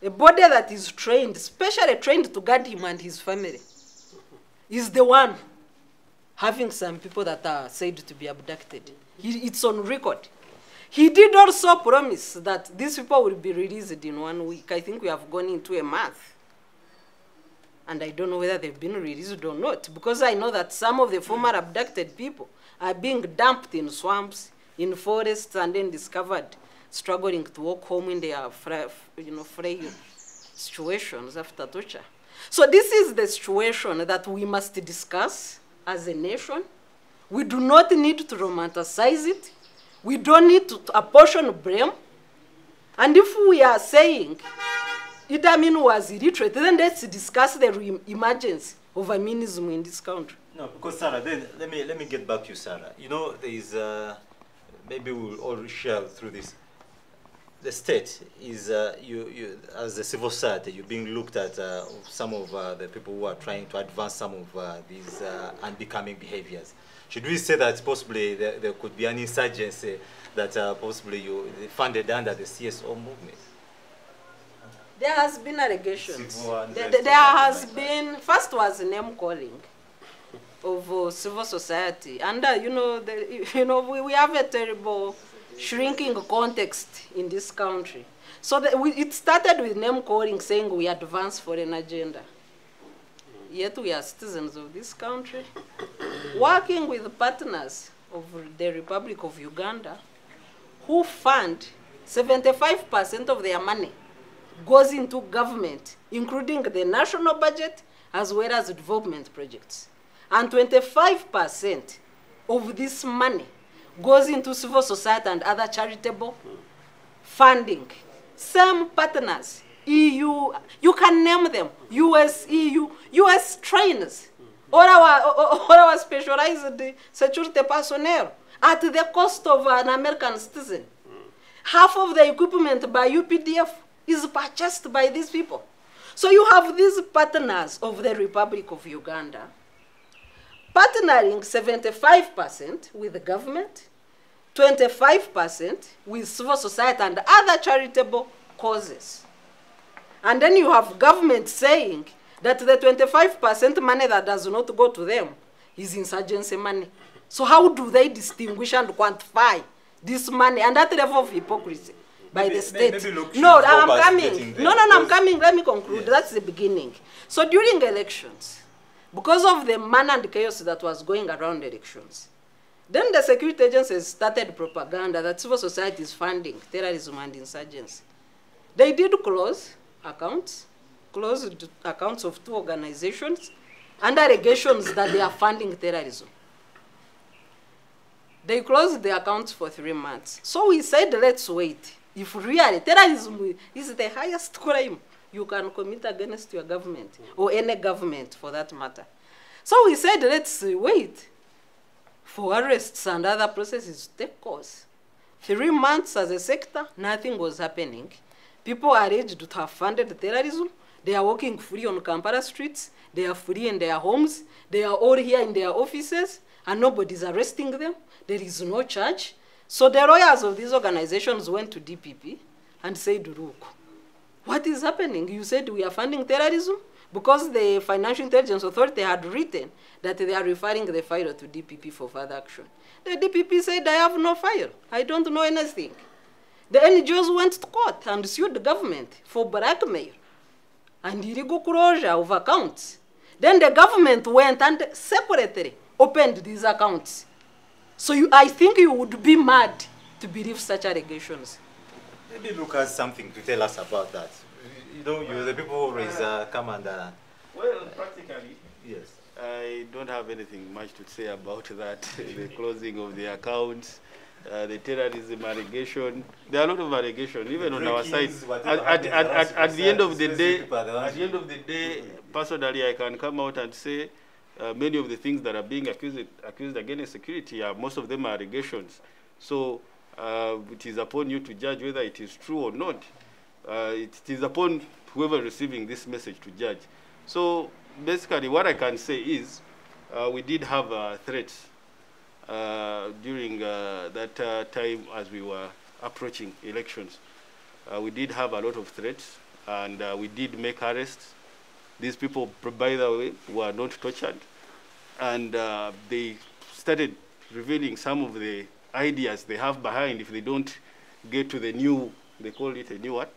Speaker 3: a body that is trained, specially trained to guard him and his family, is the one having some people that are said to be abducted. It's on record. He did also promise that these people will be released in 1 week. I think we have gone into a month. And I don't know whether they've been released or not, because I know that some of the former abducted people are being dumped in swamps, in forests, and then discovered struggling to walk home in their frail situations after torture. So this is the situation that we must discuss as a nation. We do not need to romanticize it. We don't need to apportion blame. And if we are saying Idi Amin was illiterate, then let's discuss the emergence of Aminism in this country.
Speaker 1: No, because Sarah, let me get back to you, Sarah. You know, there is, maybe we'll all share through this. The state is, you as a civil society, you're being looked at some of the people who are trying to advance some of these unbecoming behaviors. Should we say that possibly there could be an insurgency that possibly you funded under the CSO movement?
Speaker 3: There has been allegations. There has been, first was name calling of civil society. And, we have a terrible shrinking context in this country. So it started with name calling, saying we advance foreign agenda. Yet we are citizens of this country, working with partners of the Republic of Uganda, who fund 75% of their money goes into government, including the national budget as well as development projects. And 25% of this money goes into civil society and other charitable funding. Same partners, EU, you can name them, US, EU, US trainers, all our specialized security personnel at the cost of an American citizen. Half of the equipment by UPDF is purchased by these people. So you have these partners of the Republic of Uganda partnering 75% with the government, 25% with civil society and other charitable causes. And then you have government saying that the 25% money that does not go to them is insurgency money. So how do they distinguish and quantify this money and that level of hypocrisy by the state? No, I'm coming. No, I'm coming. Let me conclude. Yes. That's the beginning. So during elections, because of the manner and chaos that was going around elections, then the security agencies started propaganda that civil society is funding terrorism and insurgency. They did closed accounts of 2 organizations and allegations that they are funding terrorism. They closed the accounts for 3 months. So we said, let's wait. If really terrorism is the highest crime you can commit against your government, or any government for that matter. So we said, let's wait for arrests and other processes to take course. 3 months as a sector, nothing was happening. People are alleged to have funded terrorism. They are walking free on Kampala streets. They are free in their homes. They are all here in their offices, and nobody's arresting them. There is no charge. So the lawyers of these organizations went to DPP and said, look, what is happening? You said we are funding terrorism? Because the Financial Intelligence Authority had written that they are referring the file to DPP for further action. The DPP said, I have no file. I don't know anything. The NGOs went to court and sued the government for blackmail and illegal closure of accounts. Then the government went and separately opened these accounts. So I think you would be mad to believe such allegations.
Speaker 1: Maybe Luke has something to tell us about that. You know, you're the people who always come and...
Speaker 4: Well, practically,
Speaker 1: yes.
Speaker 4: I don't have anything much to say about that. The closing of the accounts, the terrorism allegation. There are a lot of allegations, even on our side. At the end of the day, personally, I can come out and say many of the things that are being accused against security, most of them are allegations. So it is upon you to judge whether it is true or not. It is upon whoever receiving this message to judge. So basically what I can say is we did have threats during that time as we were approaching elections. We did have a lot of threats, and we did make arrests. These people, by the way, were not tortured, and they started revealing some of the ideas they have behind if they don't get to the new, they call it a new what?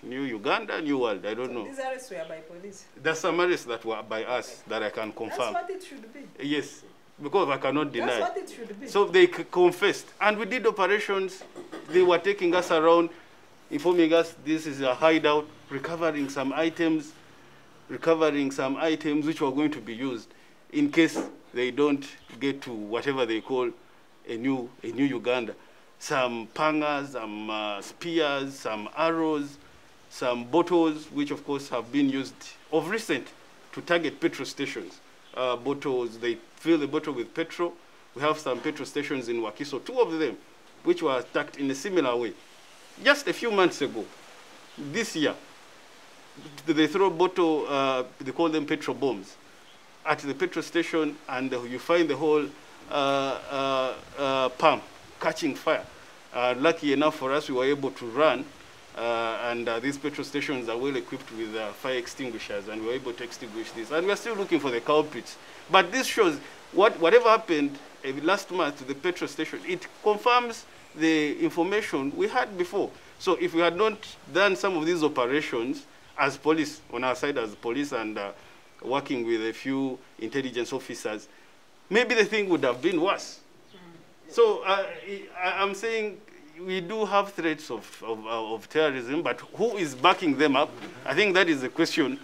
Speaker 4: New Uganda, New World, I don't know.
Speaker 3: These arrests were by police.
Speaker 4: There's some arrests that were by us that I can confirm.
Speaker 3: That's what it should be.
Speaker 4: Yes, because I cannot deny.
Speaker 3: That's what it should be.
Speaker 4: So they confessed. And we did operations. They were taking us around, informing us this is a hideout, recovering some items which were going to be used in case they don't get to whatever they call a new Uganda. Some pangas, some spears, some arrows, some bottles, which of course have been used of recent to target petrol stations. Bottles, they fill the bottle with petrol. We have some petrol stations in Wakiso, 2 of them, which were attacked in a similar way. Just a few months ago, this year, they throw bottle, they call them petrol bombs, at the petrol station, and you find the whole pump catching fire. Lucky enough for us, we were able to run, and these petrol stations are well equipped with fire extinguishers, and we were able to extinguish this. And we're still looking for the culprits. But this shows whatever happened last month to the petrol station, it confirms the information we had before. So if we had not done some of these operations as police, on our side as police, and working with a few intelligence officers, maybe the thing would have been worse. So I'm saying we do have threats of terrorism, but who is backing them up? I think that is a question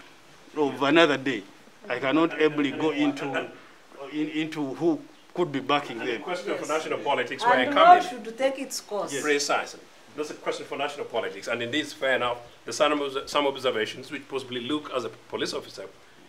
Speaker 4: of another day. I cannot ably go into who could be backing them.
Speaker 5: The question for national politics where I
Speaker 3: And
Speaker 5: come
Speaker 3: law
Speaker 5: in.
Speaker 3: should take its course.
Speaker 5: Yes. Precisely. That's a question for national politics. And indeed, it's fair enough. There's some observations which possibly Luke, as a police officer,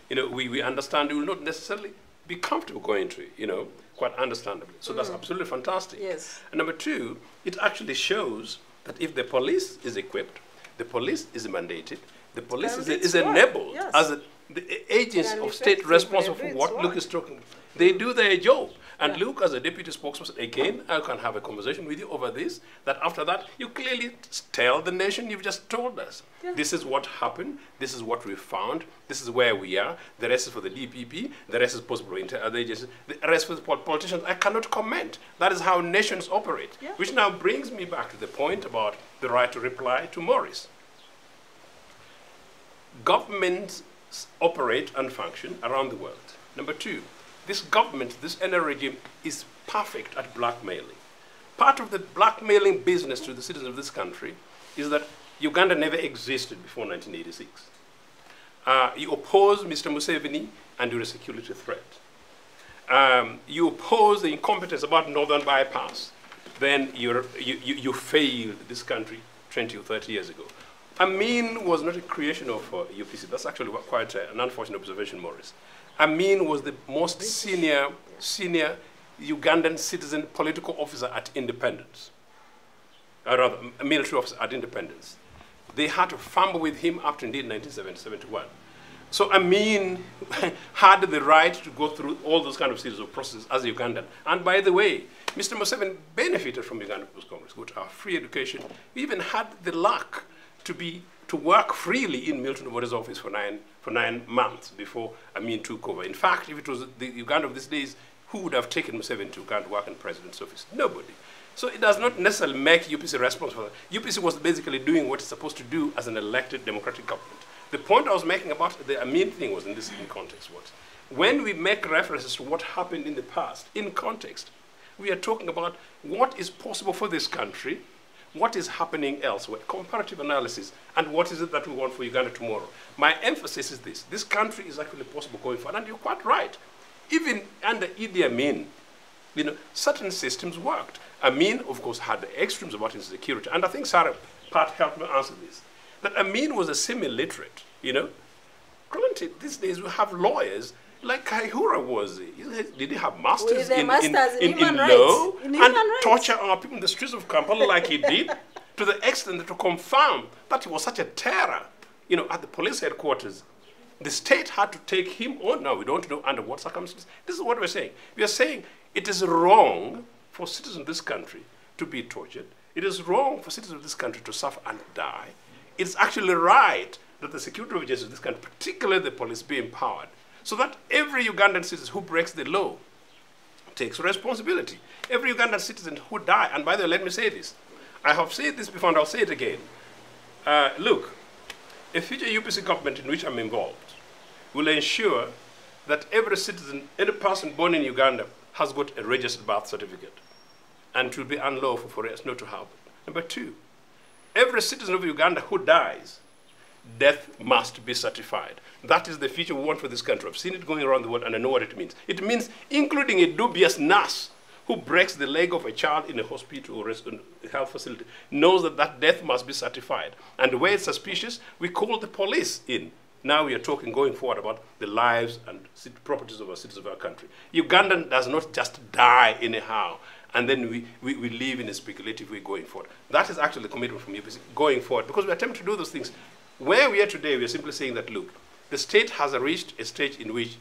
Speaker 5: we understand you will not necessarily be comfortable going to, quite understandably. So that's absolutely fantastic.
Speaker 3: Yes.
Speaker 5: And number 2, it actually shows that if the police is equipped, the police is mandated, the police is enabled as the agents of state responsible for what Luke is talking about. They do their job. And Luke, as a deputy spokesperson, again, I can have a conversation with you over this, that after that, you clearly tell the nation you've just told us. Yeah. This is what happened, this is what we found, this is where we are, the rest is for the DPP, the rest is possible for other agencies, the rest for the politicians. I cannot comment. That is how nations operate. Yeah. Which now brings me back to the point about the right to reply to Morris. Governments operate and function around the world. Number 2, this government, this NR regime, is perfect at blackmailing. Part of the blackmailing business to the citizens of this country is that Uganda never existed before 1986. You oppose Mr. Museveni and you're a security threat. You oppose the incompetence about Northern Bypass, then you failed this country 20 or 30 years ago. Amin was not a creation of UPC. That's actually quite an unfortunate observation, Morris. Amin was the most senior Ugandan citizen political officer at independence. Or rather, a military officer at independence. They had to fumble with him up to indeed 1971. So Amin had the right to go through all those kind of series of processes as a Ugandan. And by the way, Mr. Museveni benefited from Uganda People's Congress, got our free education. We even had the luck to work freely in Milton Obote's office for nine months before Amin took over. In fact, if it was the Uganda of these days, who would have taken Museveni to Uganda to work in the president's office? Nobody. So it does not necessarily make UPC responsible. UPC was basically doing what it's supposed to do as an elected democratic government. The point I was making about the Amin thing was in context was, when we make references to what happened in the past, in context, we are talking about what is possible for this country, what is happening elsewhere, comparative analysis, and what is it that we want for Uganda tomorrow. My emphasis is this. This country is actually possible going forward, and you're quite right. Even under Idi Amin, certain systems worked. Amin, of course, had the extremes about insecurity, and I think Sarah Pat helped me answer this. That Amin was a semi-literate, Granted, these days we have lawyers like Kaihura was. Did he have masters in law and torture our people in the streets of Kampala like he did, to the extent that to confirm that he was such a terror, at the police headquarters. The state had to take him on. Now, we don't know under what circumstances. This is what we're saying. We are saying it is wrong for citizens of this country to be tortured. It is wrong for citizens of this country to suffer and die. it's actually right that the security agencies of this country, particularly the police, be empowered, so that every Ugandan citizen who breaks the law takes responsibility. Every Ugandan citizen who dies, and by the way, let me say this. I have said this before and I'll say it again. Look, a future UPC government in which I'm involved will ensure that every citizen, any person born in Uganda, has got a registered birth certificate. And it will be unlawful for us not to have it. Number two, every citizen of Uganda who dies, death must be certified. That is the future we want for this country. I've seen it going around the world and I know what it means. It means including a dubious nurse who breaks the leg of a child in a hospital or a health facility knows that that death must be certified. And where it's suspicious, we call the police in. Now we are talking going forward about the lives and properties of our citizens of our country. Ugandan does not just die anyhow, and then we live in a speculative way going forward. That is actually the commitment from UPC going forward, because we attempt to do those things. Where we are today, we are simply saying that, look, the state has reached a stage in which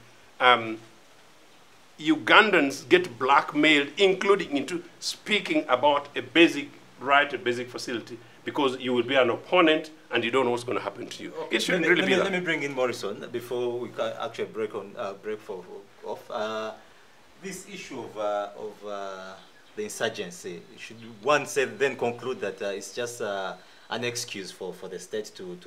Speaker 5: Ugandans get blackmailed, including into speaking about a basic right, a basic facility, because you will be an opponent and you don't know what's going to happen to you. Okay, it shouldn't really be that.
Speaker 1: Let me bring in Morrison before we can actually break off. This issue of the insurgency, should one say then conclude that it's just an excuse for the state to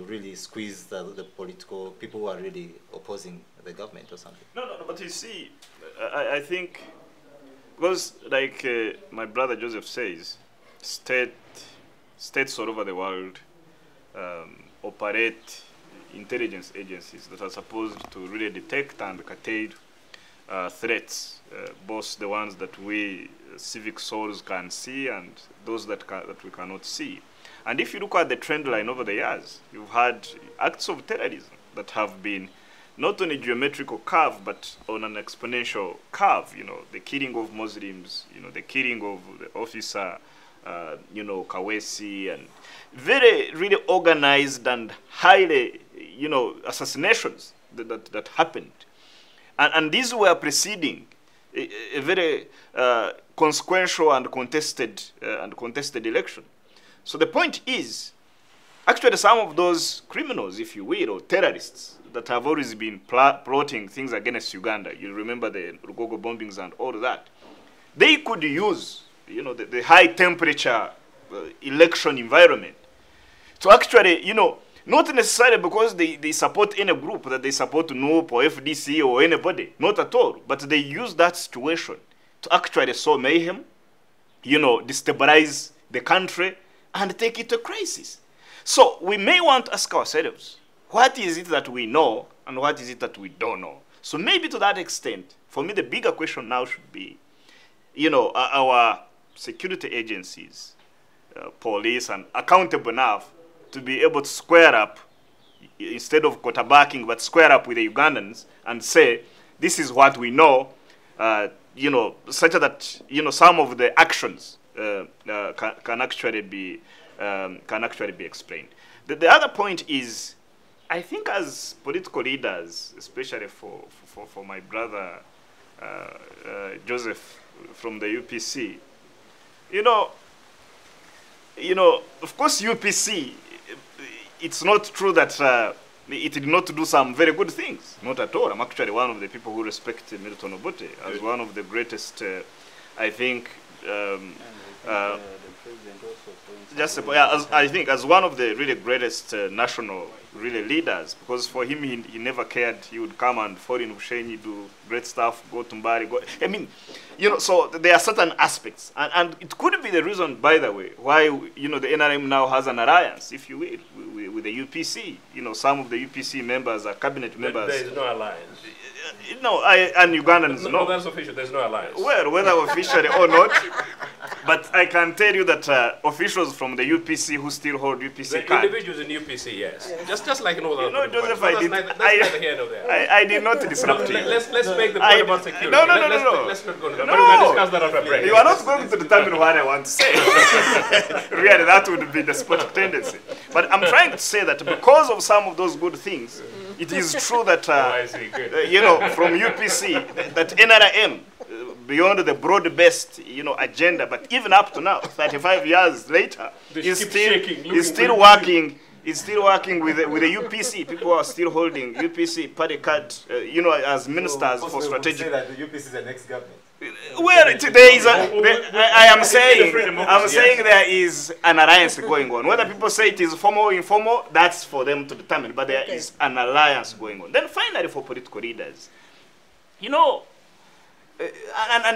Speaker 1: really squeeze the political people who are really opposing the government or something?
Speaker 2: No, but you see, I think, because like my brother Joseph says, states all over the world operate intelligence agencies that are supposed to really detect and curtail threats, both the ones that we civic souls can see and those that we cannot see. And if you look at the trend line over the years, you've had acts of terrorism that have been not on a geometrical curve, but on an exponential curve. You know, the killing of Muslims, you know, the killing of the officer, you know, Kawesi, and very, really organized and highly, you know, assassinations that happened. And these were preceding a very consequential and contested election. So the point is, actually some of those criminals, if you will, or terrorists that have always been plotting things against Uganda, you remember the Rwakakamba bombings and all of that, they could use, you know, the high temperature election environment to actually, you know, not necessarily because they support any group, that they support NUP or FDC or anybody, not at all, but they use that situation to actually sow mayhem, you know, destabilize the country and take it to crisis. So we may want to ask ourselves, what is it that we know and what is it that we don't know? So maybe to that extent, for me, the bigger question now should be, you know, our security agencies, police, and accountable enough to be able to square up, instead of quarterbacking, but square up with the Ugandans and say, this is what we know, you know, such that, you know, some of the actions can actually be explained. The other point is, I think as political leaders, especially for my brother Joseph from the UPC, you know, of course UPC, it's not true that it did not do some very good things, not at all. I'm actually one of the people who respect Milton Obote as one of the greatest, I think, I think as one of the really greatest national really leaders, because for him he never cared. He would come and fall in Ushenyi, do great stuff, go to Mbari, go. I mean, you know, so there are certain aspects, and it could be the reason, by the way, why, you know, the NRM now has an alliance, if you will, with the UPC. You know, some of the UPC members are cabinet members.
Speaker 5: There is no alliance.
Speaker 2: No, and Ugandans
Speaker 5: no. That's official. There's no alliance.
Speaker 2: Well, whether officially or not, but I can tell you that officials from the UPC who still hold UPC card.
Speaker 5: Individuals in UPC, yes. Just like in all other.
Speaker 2: You know, Joseph,
Speaker 5: I
Speaker 2: did not disrupt you.
Speaker 5: Let's make the point about security.
Speaker 2: No.
Speaker 5: Let's not go. No. But we can discuss that after break.
Speaker 2: You are not going to determine what I want to say. Really, that would be the despotic tendency. But I'm trying to say that because of some of those good things, it is true that, you know, from UPC, that NRM beyond the broad-based, agenda. But even up to now, 35 years later, he's still working. He's still working with the UPC. People are still holding UPC party card, as ministers for strategic.
Speaker 1: Say that the UPC is the next government.
Speaker 2: Well, there is I'm saying there is an alliance going on. Whether people say it is formal or informal, that's for them to determine. But there is an alliance going on. Then finally, for political leaders, and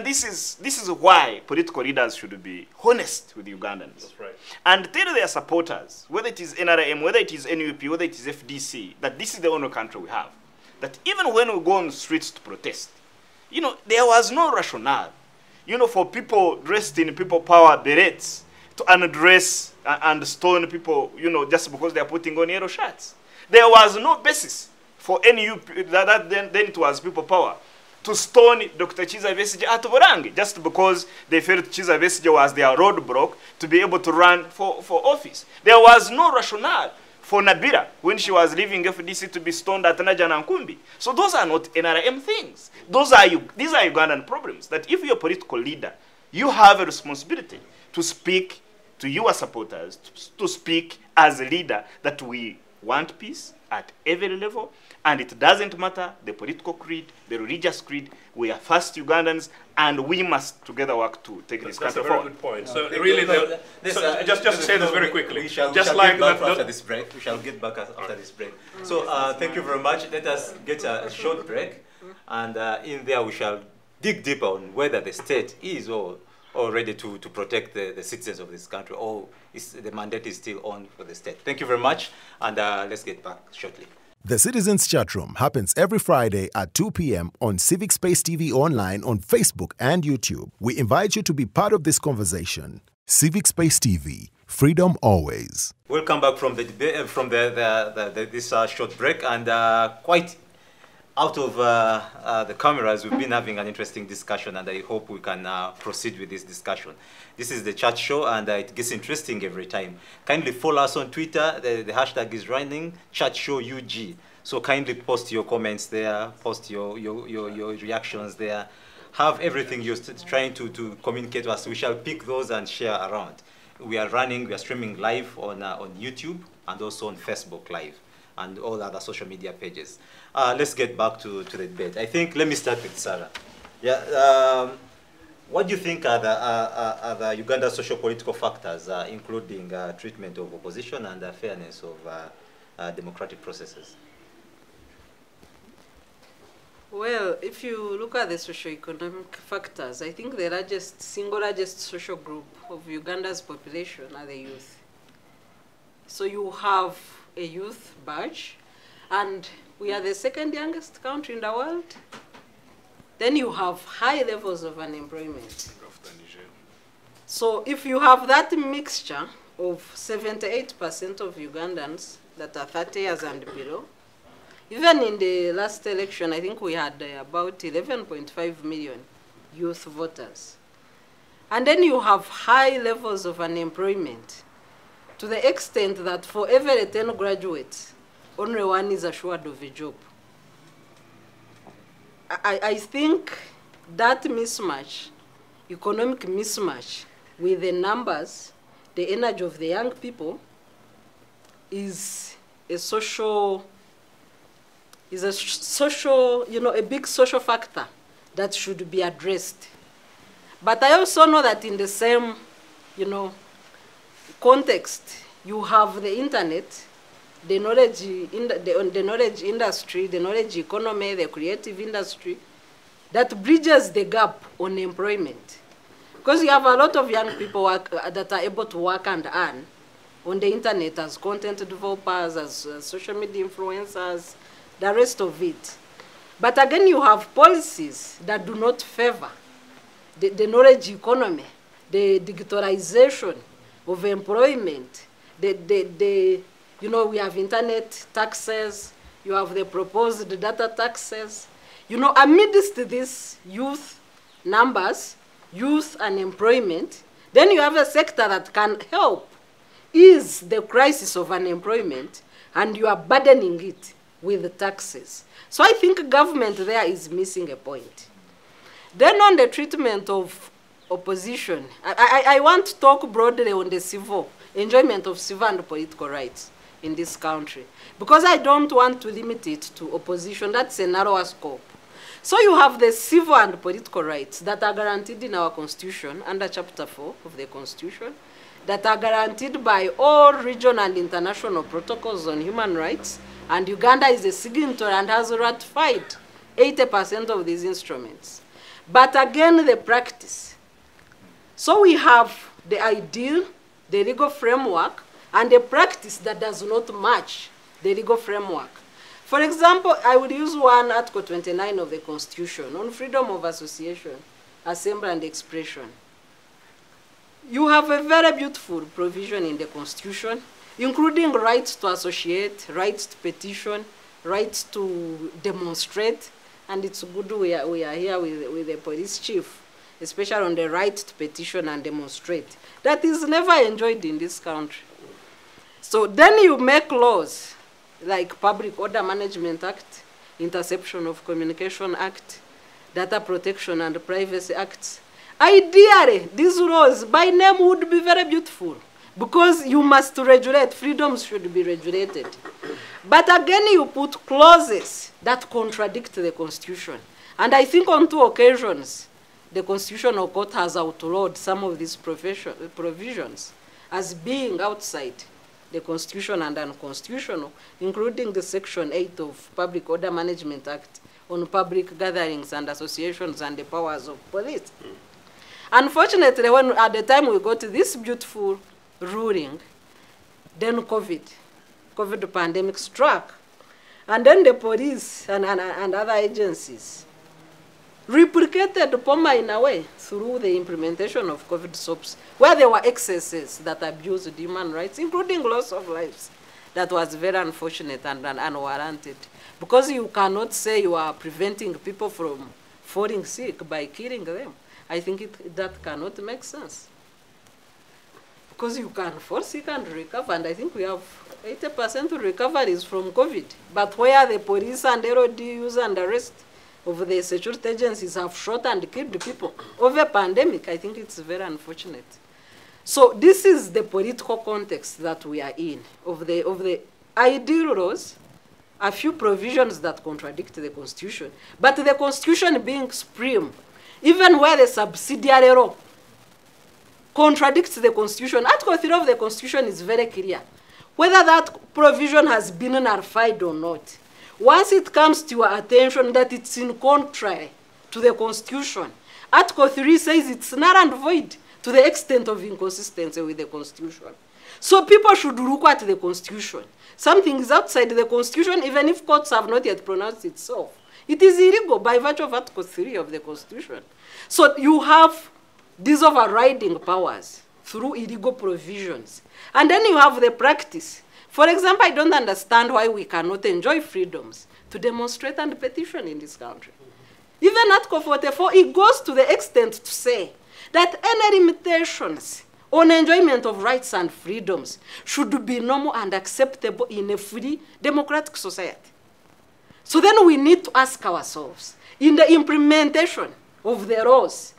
Speaker 2: this is why political leaders should be honest with Ugandans.
Speaker 5: That's right.
Speaker 2: And tell their supporters, whether it is NRM, whether it is NUP, whether it is FDC, that this is the only country we have. That even when we go on the streets to protest, there was no rationale, for people dressed in people power berets to undress and stone people, just because they are putting on yellow shirts. There was no basis for NUP, then it was people power, to stone Dr. Chiza Besigye at Burangi, just because they felt Chiza Besigye was their roadblock to be able to run for office. There was no rationale for Nabira, when she was leaving FDC, to be stoned at Najana Nkumbi. So those are not NRM things. These are Ugandan problems, that if you're a political leader, you have a responsibility to speak to your supporters, to speak as a leader that we want peace at every level, and it doesn't matter the political creed, the religious creed. We are first Ugandans, and we must together work to take this country forward.
Speaker 5: That's a very good point. So really, just to say this very quickly.
Speaker 1: We shall get back after this break. We shall get back after this break. So thank you very much. Let us get a short break, and in there we shall dig deeper on whether the state is all ready to protect the citizens of this country, or the mandate is still on for the state. Thank you very much, and let's get back shortly.
Speaker 6: The Citizens Chatroom happens every Friday at 2 p.m. on Civic Space TV Online on Facebook and YouTube. We invite you to be part of this conversation. Civic Space TV, freedom always.
Speaker 1: Welcome back from this short break, and quite out of the cameras, we've been having an interesting discussion, and I hope we can proceed with this discussion. This is the chat show, and it gets interesting every time. Kindly follow us on Twitter. The hashtag is running, ChatShowUG. So kindly post your comments there, post your reactions there. Have everything you're trying to communicate to us. We shall pick those and share around. We are streaming live on YouTube and also on Facebook Live and all other social media pages. Let's get back to the debate. I think, let me start with Sarah. Yeah, what do you think are the Uganda's socio-political factors, including treatment of opposition and the fairness of democratic processes?
Speaker 3: Well, if you look at the socio-economic factors, I think the single largest social group of Uganda's population are the youth. So you have a youth badge, and we are the second youngest country in the world. Then you have high levels of unemployment. So if you have that mixture of 78% of Ugandans that are 30 years and below, even in the last election, I think we had about 11.5 million youth voters. And then you have high levels of unemployment, to the extent that for every 10 graduates, only one is assured of a job. I think that mismatch, economic mismatch, with the numbers, the energy of the young people, is a big social factor that should be addressed. But I also know that in the same, context, you have the internet, the knowledge industry, the knowledge economy, the creative industry, that bridges the gap on employment. Because you have a lot of young people that are able to work and earn on the internet as content developers, as social media influencers, the rest of it. But again, you have policies that do not favor the knowledge economy, the digitalization of employment, we have internet taxes, you have the proposed data taxes. Amidst these youth numbers, youth unemployment, then you have a sector that can help ease the crisis of unemployment, and you are burdening it with taxes. So I think government there is missing a point. Then on the treatment of opposition, I want to talk broadly on the enjoyment of civil and political rights in this country, because I don't want to limit it to opposition. That's a narrower scope. So you have the civil and political rights that are guaranteed in our Constitution under Chapter 4 of the Constitution, that are guaranteed by all regional and international protocols on human rights, and Uganda is a signatory and has ratified 80% of these instruments. But again, the practice. So we have the ideal, the legal framework, and the practice that does not match the legal framework. For example, I will use one Article 29 of the Constitution on freedom of association, assembly, and expression. You have a very beautiful provision in the Constitution, including rights to associate, rights to petition, rights to demonstrate, and it's good we are here with the police chief, especially on the right to petition and demonstrate. That is never enjoyed in this country. So then you make laws like Public Order Management Act, Interception of Communication Act, Data Protection and Privacy Acts. Ideally, these laws by name would be very beautiful, because you must regulate, freedoms should be regulated. But again, you put clauses that contradict the Constitution. And I think on 2 occasions, the Constitutional Court has outlawed some of these provisions as being outside the Constitution and unconstitutional, including the Section 8 of Public Order Management Act on public gatherings and associations and the powers of police. Unfortunately, at the time we got this beautiful ruling, then COVID pandemic struck. And then the police and other agencies replicated POMA in a way through the implementation of COVID SOPs, where there were excesses that abused human rights, including loss of lives. That was very unfortunate and unwarranted. Because you cannot say you are preventing people from falling sick by killing them. I think that cannot make sense. Because you can fall sick and recover, and I think we have 80% recoveries from COVID. But where the police and LODUs and the rest of the security agencies have shot and killed people over pandemic, I think it's very unfortunate. So this is the political context that we are in, of the ideal laws, a few provisions that contradict the Constitution, but the Constitution being supreme, even where the subsidiary law contradicts the Constitution. Article 3 of the Constitution is very clear, whether that provision has been nullified or not. Once it comes to your attention that it's in contrary to the Constitution, Article 3 says it's null and void to the extent of inconsistency with the Constitution. So people should look at the Constitution. Something is outside the Constitution, even if courts have not yet pronounced itself. It is illegal by virtue of Article 3 of the Constitution. So you have these overriding powers through illegal provisions. And then you have the practice. For example, I don't understand why we cannot enjoy freedoms to demonstrate and petition in this country. Even Article 44, it goes to the extent to say that any limitations on enjoyment of rights and freedoms should be normal and acceptable in a free democratic society. So then we need to ask ourselves, in the implementation of the laws,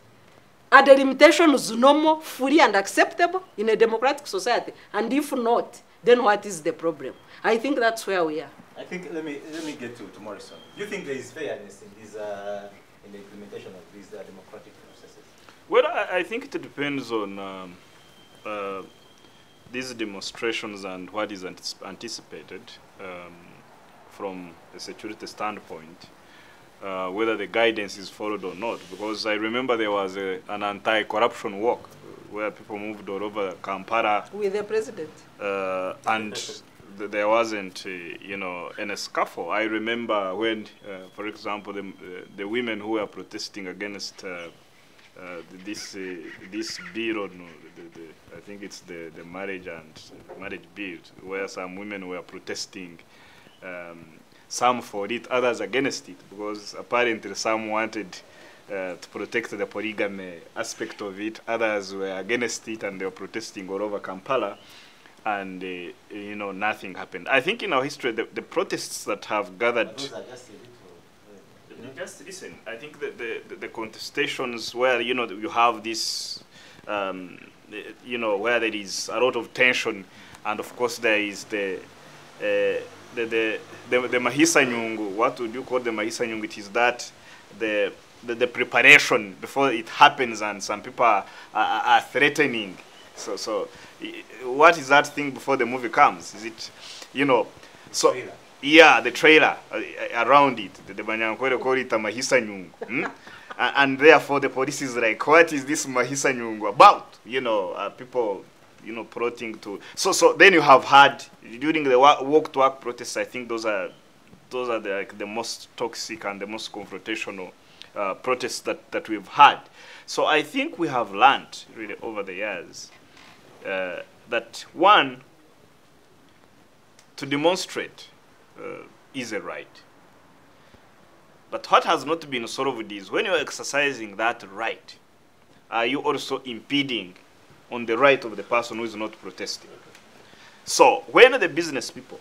Speaker 3: are the limitations normal, free, and acceptable in a democratic society? And if not, then what is the problem? I think that's where we are.
Speaker 1: I think let me get to Morrison. Do you think there is fairness in this in the implementation of these democratic processes?
Speaker 2: Well, I think it depends on these demonstrations and what is anticipated from a security standpoint, whether the guidance is followed or not. Because I remember there was an anti-corruption walk where people moved all over Kampala.
Speaker 3: With the president.
Speaker 2: And there wasn't, any scuffle. I remember when, for example, the women who were protesting against this bill, I think it's the marriage bill, where some women were protesting, some for it, others against it, because apparently some wanted to protect the polygamy aspect of it, others were against it, and they were protesting all over Kampala, and nothing happened. I think in our history, the protests that have gathered.
Speaker 1: Those are just
Speaker 2: Just listen. I think the contestations where you have this, where there is a lot of tension, and of course there is the Mahisa Nyungu. What would you call the Mahisa Nyungu? It is that the preparation before it happens, and some people are threatening. So what is that thing before the movie comes? Is it, so trailer. Yeah, the trailer around it. The Banyankwere call it a Mahisa Nyungu. And therefore the police is like, what is this Mahisa Nyungu about? People, plotting to. So then you have had during the walk to work protests. I think those are the most toxic and the most confrontational protests that we've had. So I think we have learned really over the years that one, to demonstrate is a right. But what has not been solved is when you're exercising that right, are you also impeding on the right of the person who is not protesting? So when the business people,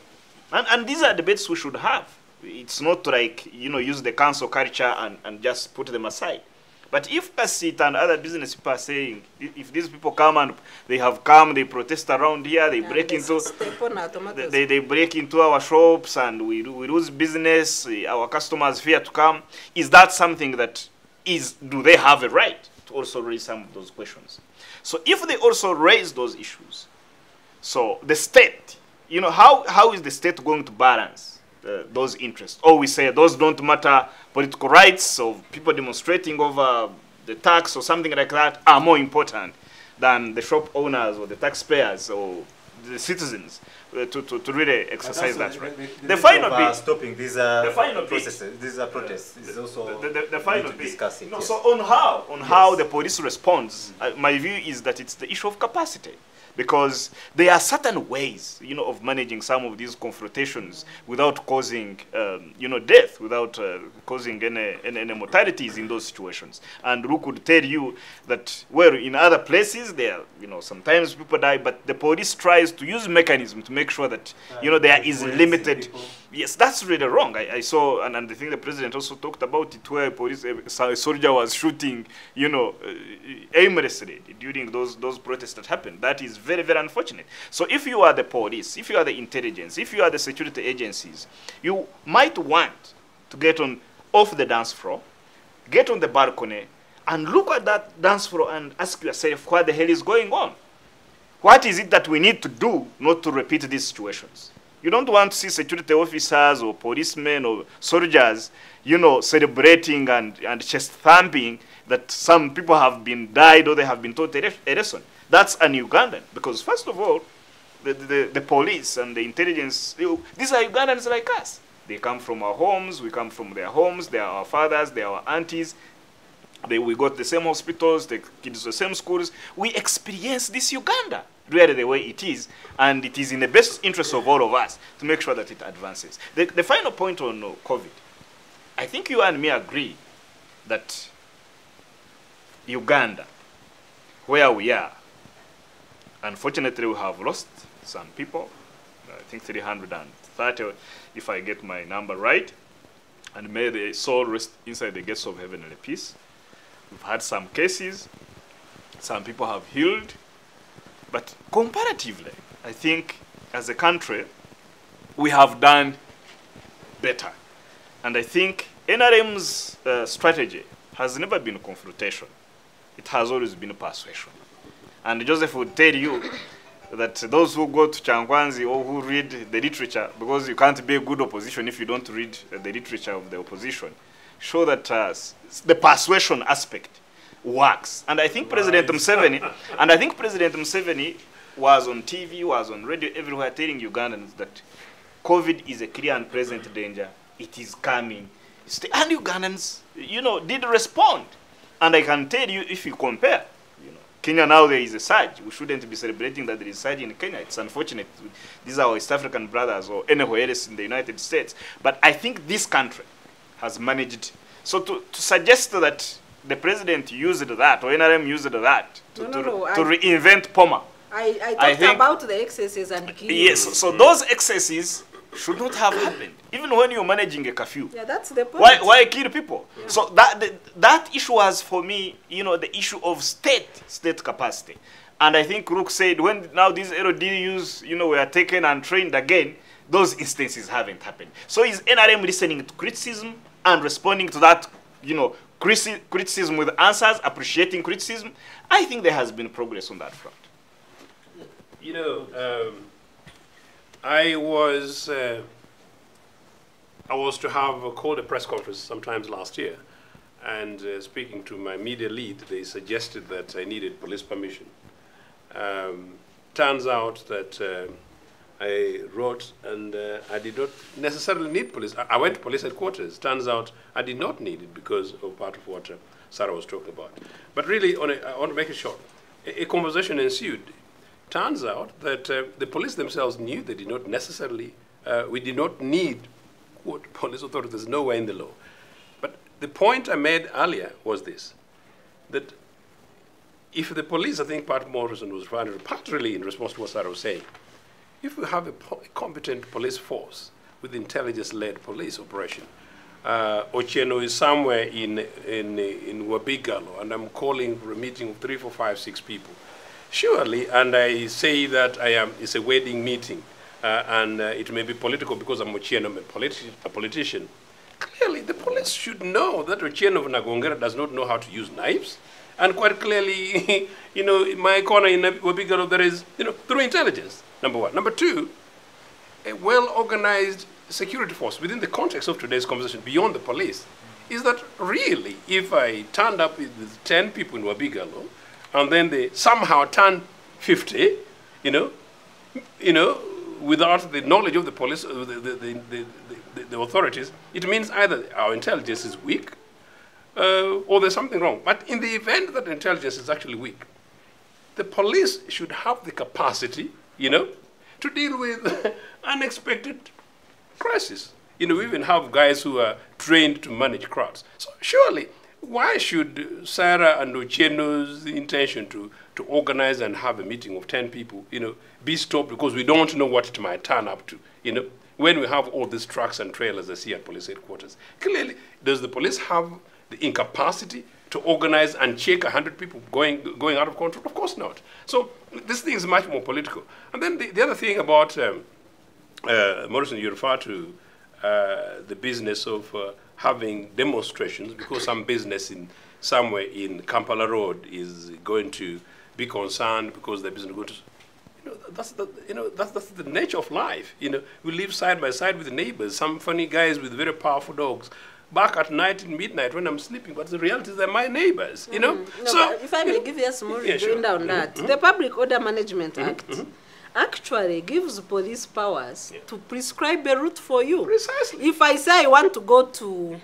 Speaker 2: and these are debates we should have. It's not like, use the cancel culture and just put them aside. But if Kasit and other business people are saying, if these people come and they have come, they protest around here, they break into they break into our shops and we lose business, our customers fear to come, is that something that do they have a right to also raise some of those questions? So if they also raise those issues, so the state, how is the state going to balance those interests? Or we say those don't matter, political rights of people demonstrating over the tax or something like that are more important than the shop owners or the taxpayers or the citizens to really exercise that right. The final bit,
Speaker 1: stopping these processes, these protests is also
Speaker 2: the final bit.
Speaker 1: Discussing.
Speaker 2: No,
Speaker 1: yes.
Speaker 2: so on how the police responds, my view is that it's the issue of capacity. Because there are certain ways, of managing some of these confrontations without causing, death, without causing any mortalities in those situations. And who could tell you that, well, in other places, there, sometimes people die, but the police tries to use mechanism to make sure that, there is limited. Yes, that's really wrong. I saw, and I think the president also talked about it, where a soldier was shooting, aimlessly during those protests that happened. That is very, very unfortunate. So if you are the police, if you are the intelligence, if you are the security agencies, you might want to get off the dance floor, get on the balcony, and look at that dance floor and ask yourself what the hell is going on. What is it that we need to do not to repeat these situations? You don't want to see security officers or policemen or soldiers, celebrating and chest thumping that some people have been died or they have been taught a lesson. That's an Ugandan. Because first of all, the police and the intelligence, these are Ugandans like us. They come from our homes, we come from their homes, they are our fathers, they are our aunties. We got the same hospitals, the kids the same schools. We experience this Uganda really the way it is, and it is in the best interest of all of us to make sure that it advances. The final point on COVID, I think you and me agree that Uganda, where we are, unfortunately we have lost some people, I think 330 if I get my number right, and may their soul rest inside the gates of heavenly peace. We've had some cases, some people have healed, but comparatively, I think as a country, we have done better. And I think NRM's strategy has never been confrontation. It has always been persuasion. And Joseph would tell you that those who go to Changwanzi or who read the literature, because you can't be a good opposition if you don't read the literature of the opposition, show that the persuasion aspect works. And I think President Museveni, was on TV, was on radio, everywhere telling Ugandans that COVID is a clear and present danger. It is coming. And Ugandans, did respond. And I can tell you, if you compare, Kenya now there is a surge. We shouldn't be celebrating that there is a surge in Kenya. It's unfortunate. These are our East African brothers or anywhere else in the United States. But I think this country has managed. So to suggest that the president used that, or NRM used that, to reinvent POMA.
Speaker 3: I talked about the excesses and killing.
Speaker 2: Yes, so those excesses should not have happened. Even when you're managing a curfew.
Speaker 3: Yeah, that's the point.
Speaker 2: Why kill people? Yeah. So that issue was, for me, the issue of state capacity. And I think Rook said when now these LDUs, were taken and trained again, those instances haven't happened. So is NRM listening to criticism and responding to that, criticism with answers, appreciating criticism? I think there has been progress on that front.
Speaker 5: I was to have called a press conference sometimes last year, and speaking to my media lead, they suggested that I needed police permission. Turns out that I wrote, and I did not necessarily need police. I went to police headquarters. Turns out I did not need it because of part of what Sarah was talking about. But really, I want to make it short. A conversation ensued. Turns out that the police themselves knew they did not necessarily, we did not need, quote, police authorities nowhere in the law. But the point I made earlier was this, that if the police, I think part Morrison was referring to, partly in response to what Sarah was saying, if we have a competent police force with intelligence-led police operation, Ochieno is somewhere in Wabigalo, and I'm calling for a meeting of 3, 4, 5, 6 people. Surely, and I say that it's a wedding meeting, and it may be political because I'm Ochieno, I'm a politician. Clearly, the police should know that Ochieno of Nagongera does not know how to use knives. And quite clearly, in my corner in Wabigalo, there is, through intelligence, number one. Number two, a well-organized security force within the context of today's conversation, beyond the police, is that really, if I turned up with 10 people in Wabigalo, and then they somehow turn 50, without the knowledge of the police, the authorities, it means either our intelligence is weak, or there's something wrong. But in the event that intelligence is actually weak, the police should have the capacity, to deal with unexpected crisis. We even have guys who are trained to manage crowds. So surely, why should Sarah and Ochieno's intention to organize and have a meeting of 10 people, be stopped because we don't know what it might turn up to, when we have all these trucks and trailers I see at police headquarters? Clearly, does the police have the incapacity to organize and check 100 people going out of control? Of course not. So this thing is much more political. And then the other thing about, Morrison, you refer to the business of having demonstrations because some business somewhere in Kampala Road is going to be concerned because the business is going to, that's the nature of life. We live side by side with the neighbors, some funny guys with very powerful dogs, back at night in midnight when I'm sleeping, but the reality is they're my neighbors, No,
Speaker 3: so if I may give you a small rejoinder on that, the Public Order Management Act actually gives police powers to prescribe a route for you.
Speaker 5: Precisely.
Speaker 3: If I say I want to go to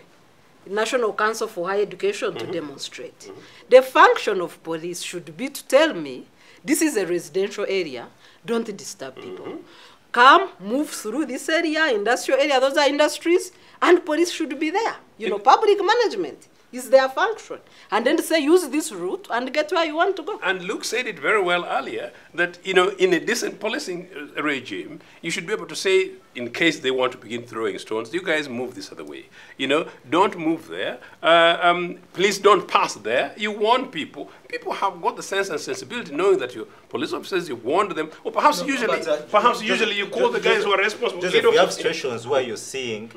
Speaker 3: National Council for Higher Education to demonstrate, the function of police should be to tell me, this is a residential area, don't disturb people. Come, move through this area, industrial area, those are industries, and police should be there. Public management is their function. And then say, use this route and get where you want to go.
Speaker 5: And Luke said it very well earlier, that, in a decent policing regime, you should be able to say, in case they want to begin throwing stones, you guys move this other way. Don't move there. Please don't pass there. You warn people. People have got the sense and sensibility, knowing that your police officers, you warned them, or perhaps usually you call the guys who are responsible.
Speaker 1: You have situations where you're seeing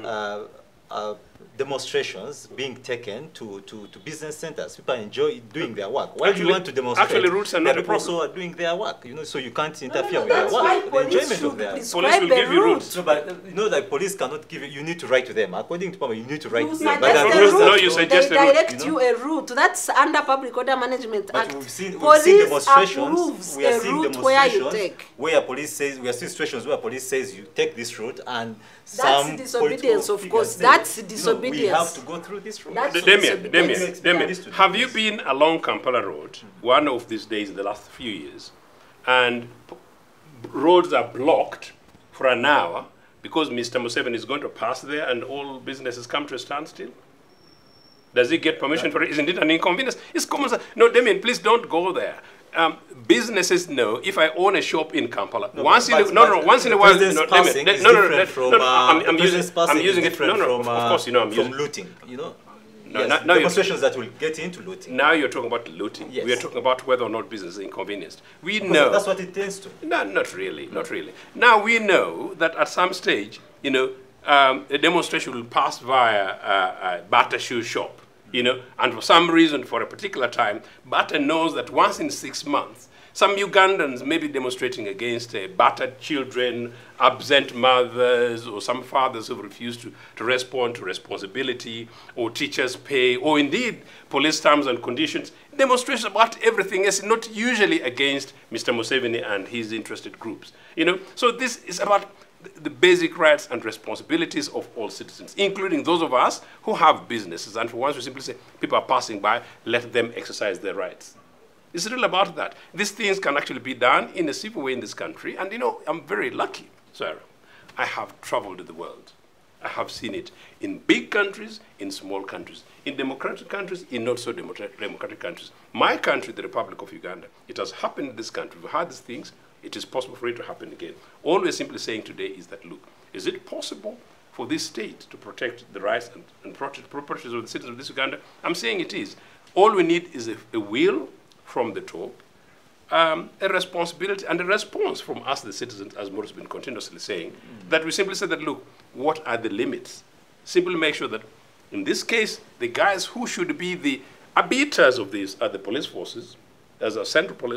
Speaker 1: demonstrations being taken to business centers. People enjoy doing their work. Why do you want to demonstrate?
Speaker 5: Actually, routes are not a problem.
Speaker 1: Also are doing their work, so you can't interfere with their work. The enjoyment of their
Speaker 5: police will give you routes.
Speaker 1: No, but that police cannot give you. You need to write to them. According to Papa, you need to write to them.
Speaker 5: No, you suggest
Speaker 3: they direct you a route. That's under Public Order Management Act.
Speaker 1: We've seen
Speaker 3: demonstrations.
Speaker 1: We are seeing demonstrations where police says, we are seeing situations where police says you take this route, and
Speaker 3: that's disobedience, of course. That's disobedience.
Speaker 1: We have to go through this route.
Speaker 5: Demiano, have you been along Kampala Road one of these days in the last few years, and roads are blocked for an hour because Mr. Museveni is going to pass there and all businesses come to a standstill? Does he get permission for it? Isn't it an inconvenience? It's common sense. No, Demiano, please don't go there. businesses know if I own a shop in Kampala, once in a while, I'm using it. Of course, you know, I'm using
Speaker 1: looting. You know,
Speaker 5: no,
Speaker 1: yes, demonstrations that will get into looting.
Speaker 5: Now you're talking about looting.
Speaker 1: Yes.
Speaker 5: We are talking about whether or not business is inconvenienced. We know
Speaker 1: that's what it tends to.
Speaker 5: No, not really, not really. Now we know that at some stage, you know, a demonstration will pass via a Bata shoe shop, you know, and for some reason, for a particular time, Bata knows that once in 6 months, some Ugandans may be demonstrating against battered children, absent mothers, or some fathers who refuse to respond to responsibility, or teachers' pay, or indeed police terms and conditions. Demonstrations about everything is not usually against Mr. Museveni and his interested groups. You know, so this is about the basic rights and responsibilities of all citizens, including those of us who have businesses. And for once, we simply say, people are passing by, let them exercise their rights. It's really about that. These things can actually be done in a civil way in this country. And, you know, I'm very lucky, Sarah. I have traveled the world. I have seen it in big countries, in small countries, in democratic countries, in not so democratic countries. My country, the Republic of Uganda, it has happened in this country. We've had these things. It is possible for it to happen again. All we're simply saying today is that, look, is it possible for this state to protect the rights and protect properties of the citizens of this Uganda? I'm saying it is. All we need is a will from the top, a responsibility and a response from us, the citizens, as Morrison has been continuously saying, that we simply say that, look, what are the limits? Simply make sure that, in this case, the guys who should be the arbiters of these are the police forces, as a central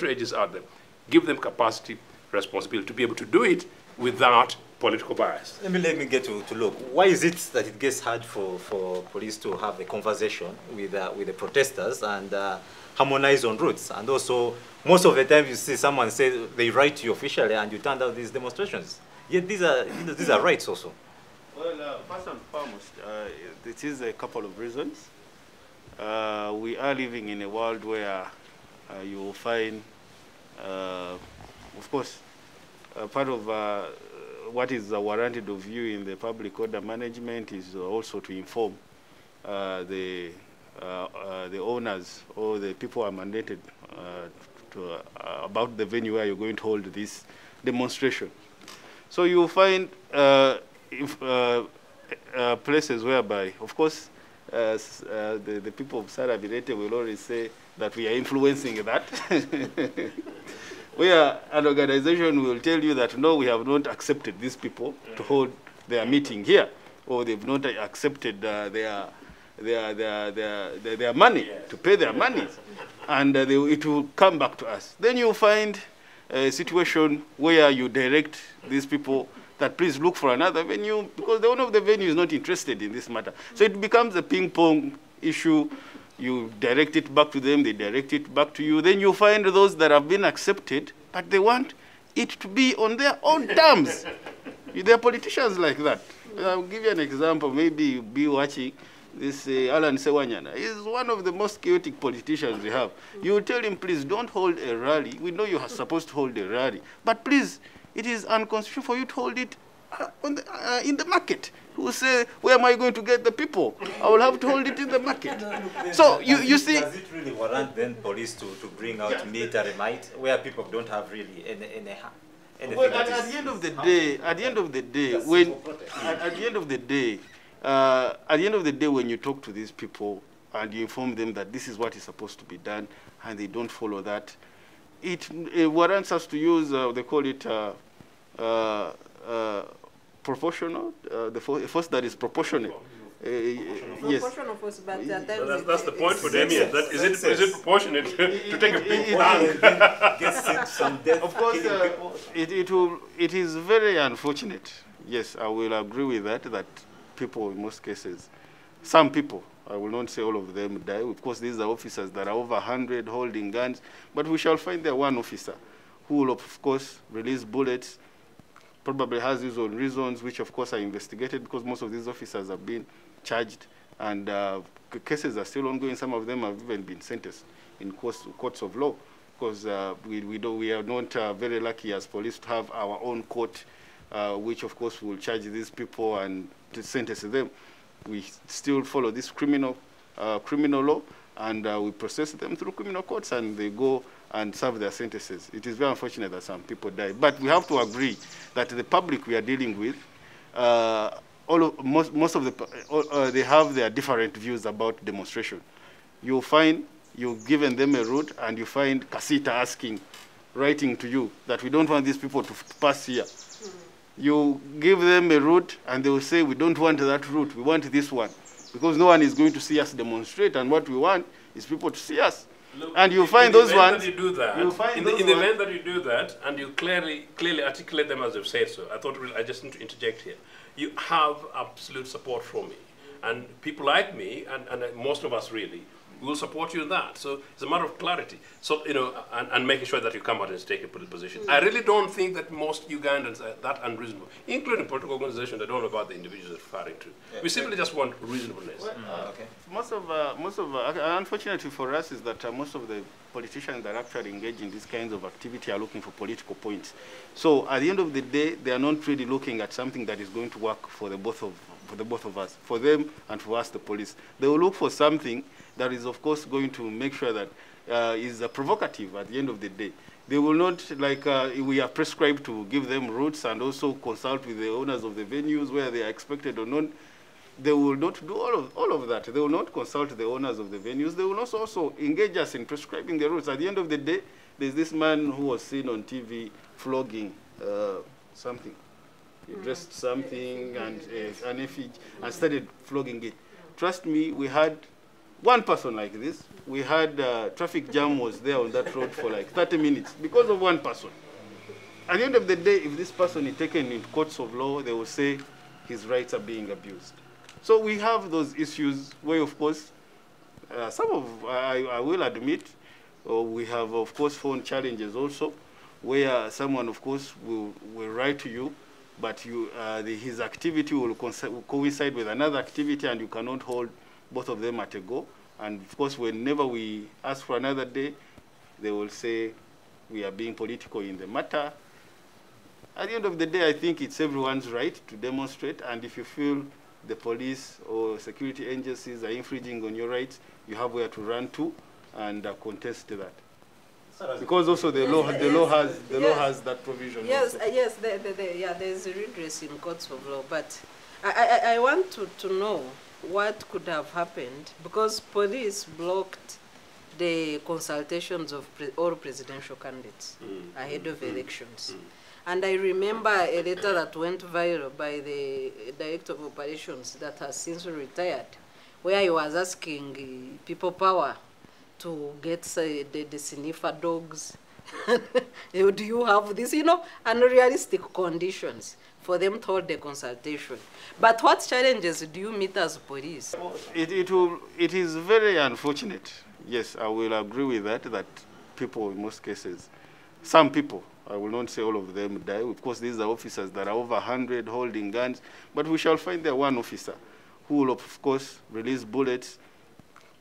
Speaker 5: agencies are there, give them capacity, responsibility to be able to do it without political bias.
Speaker 1: Let me get to look. Why is it that it gets hard for police to have a conversation with the protesters and harmonize on routes? And also, most of the time you see someone say they write to you officially and you turn out these demonstrations. Yet these are rights also.
Speaker 4: Well, first and foremost, it is a couple of reasons. We are living in a world where you will find, of course, part of what is warranted of you in the public order management is also to inform the owners or the people who are mandated about the venue where you're going to hold this demonstration. So you'll find places whereby, of course, the people of Bireete will always say that we are influencing that. Where an organization will tell you that, no, we have not accepted these people to hold their meeting here, or they've not accepted their money, to pay their money, and it will come back to us. Then you'll find a situation where you direct these people that please look for another venue, because the owner of the venue is not interested in this matter. So it becomes a ping-pong issue. You direct it back to them, they direct it back to you. Then you find those that have been accepted, but they want it to be on their own terms. There are politicians like that. I'll give you an example. Maybe you'll be watching this Alan Sewanyana. He's one of the most chaotic politicians we have. You tell him, please don't hold a rally. We know you are supposed to hold a rally, but please, it is unconstitutional for you to hold it in the market. Who say, where am I going to get the people? I will have to hold it in the market. So you see...
Speaker 1: Does it really warrant then police to bring out military might where people don't have really anything?
Speaker 4: Well, at the end of the day, when you talk to these people and you inform them that this is what is supposed to be done and they don't follow that, it warrants us to use, they call it proportional, the force that is proportionate. Yes.
Speaker 3: Force, but
Speaker 5: that's the point for Demiano. Is it proportionate to take a big bank?
Speaker 4: Of course, it is very unfortunate. Yes, I will agree with that, that people in most cases, some people, I will not say all of them die. Of course, these are officers that are over 100 holding guns, but we shall find there one officer who will, of course, release bullets, probably has his own reasons, which of course are investigated because most of these officers have been charged and cases are still ongoing. Some of them have even been sentenced in courts of law because we are not very lucky as police to have our own court, which of course will charge these people and to sentence them. We still follow this criminal law and we process them through criminal courts and they go and serve their sentences. It is very unfortunate that some people die. But we have to agree that the public we are dealing with, most of the, they have their different views about demonstration. You'll find you've given them a route, and you find Kasita writing to you that we don't want these people to pass here. You give them a route, and they will say, we don't want that route, we want this one. Because no one is going to see us demonstrate, and what we want is people to see us.
Speaker 5: Look,
Speaker 4: and you find those ones.
Speaker 5: In the event that you do that, and you clearly articulate them as you've said so, I just need to interject here. You have absolute support from me. And people like me, and most of us really, will support you in that. So it's a matter of clarity. So, you know, and making sure that you come out and take a political position. I really don't think that most Ugandans are that unreasonable, including political organizations that don't know about the individuals they're referring to. Yeah, we simply just want reasonableness.
Speaker 4: Well, okay. Unfortunately for us is that most of the politicians that actually engage in these kinds of activity are looking for political points. So at the end of the day, they are not really looking at something that is going to work for the both of us, for them and for us, the police. They will look for something that is, of course, going to make sure that is provocative at the end of the day. They will not, like we are prescribed to give them routes and also consult with the owners of the venues where they are expected or not. They will not do all of that. They will not consult the owners of the venues. They will not also engage us in prescribing the routes. At the end of the day, there's this man who was seen on TV flogging something. He dressed something and an effigy and started flogging it. Trust me, we had one person like this. We had traffic jam was there on that road for like 30 minutes because of one person. At the end of the day, if this person is taken in courts of law, they will say his rights are being abused. So we have those issues where, of course, I will admit, we have, of course, found challenges also, where someone, of course, will write to you, but his activity will coincide with another activity, and you cannot hold both of them at a go. And of course, whenever we ask for another day, they will say we are being political in the matter. At the end of the day, I think it's everyone's right to demonstrate, and if you feel the police or security agencies are infringing on your rights, you have where to run to and contest that. Because also the law has that provision.
Speaker 3: Yes,
Speaker 4: also.
Speaker 3: Yes, there's a redress in courts of law, but I want to know what could have happened, because police blocked the consultations of all presidential candidates ahead of elections. And I remember a letter that went viral by the Director of Operations that has since retired, where he was asking people power to get the sniffer dogs. Do you have this, unrealistic conditions for them to hold the consultation? But what challenges do you meet as police?
Speaker 4: It is very unfortunate. Yes, I will agree with that people in most cases, some people, I will not say all of them die. Of course, these are officers that are over 100 holding guns, but we shall find there one officer who will, of course, release bullets,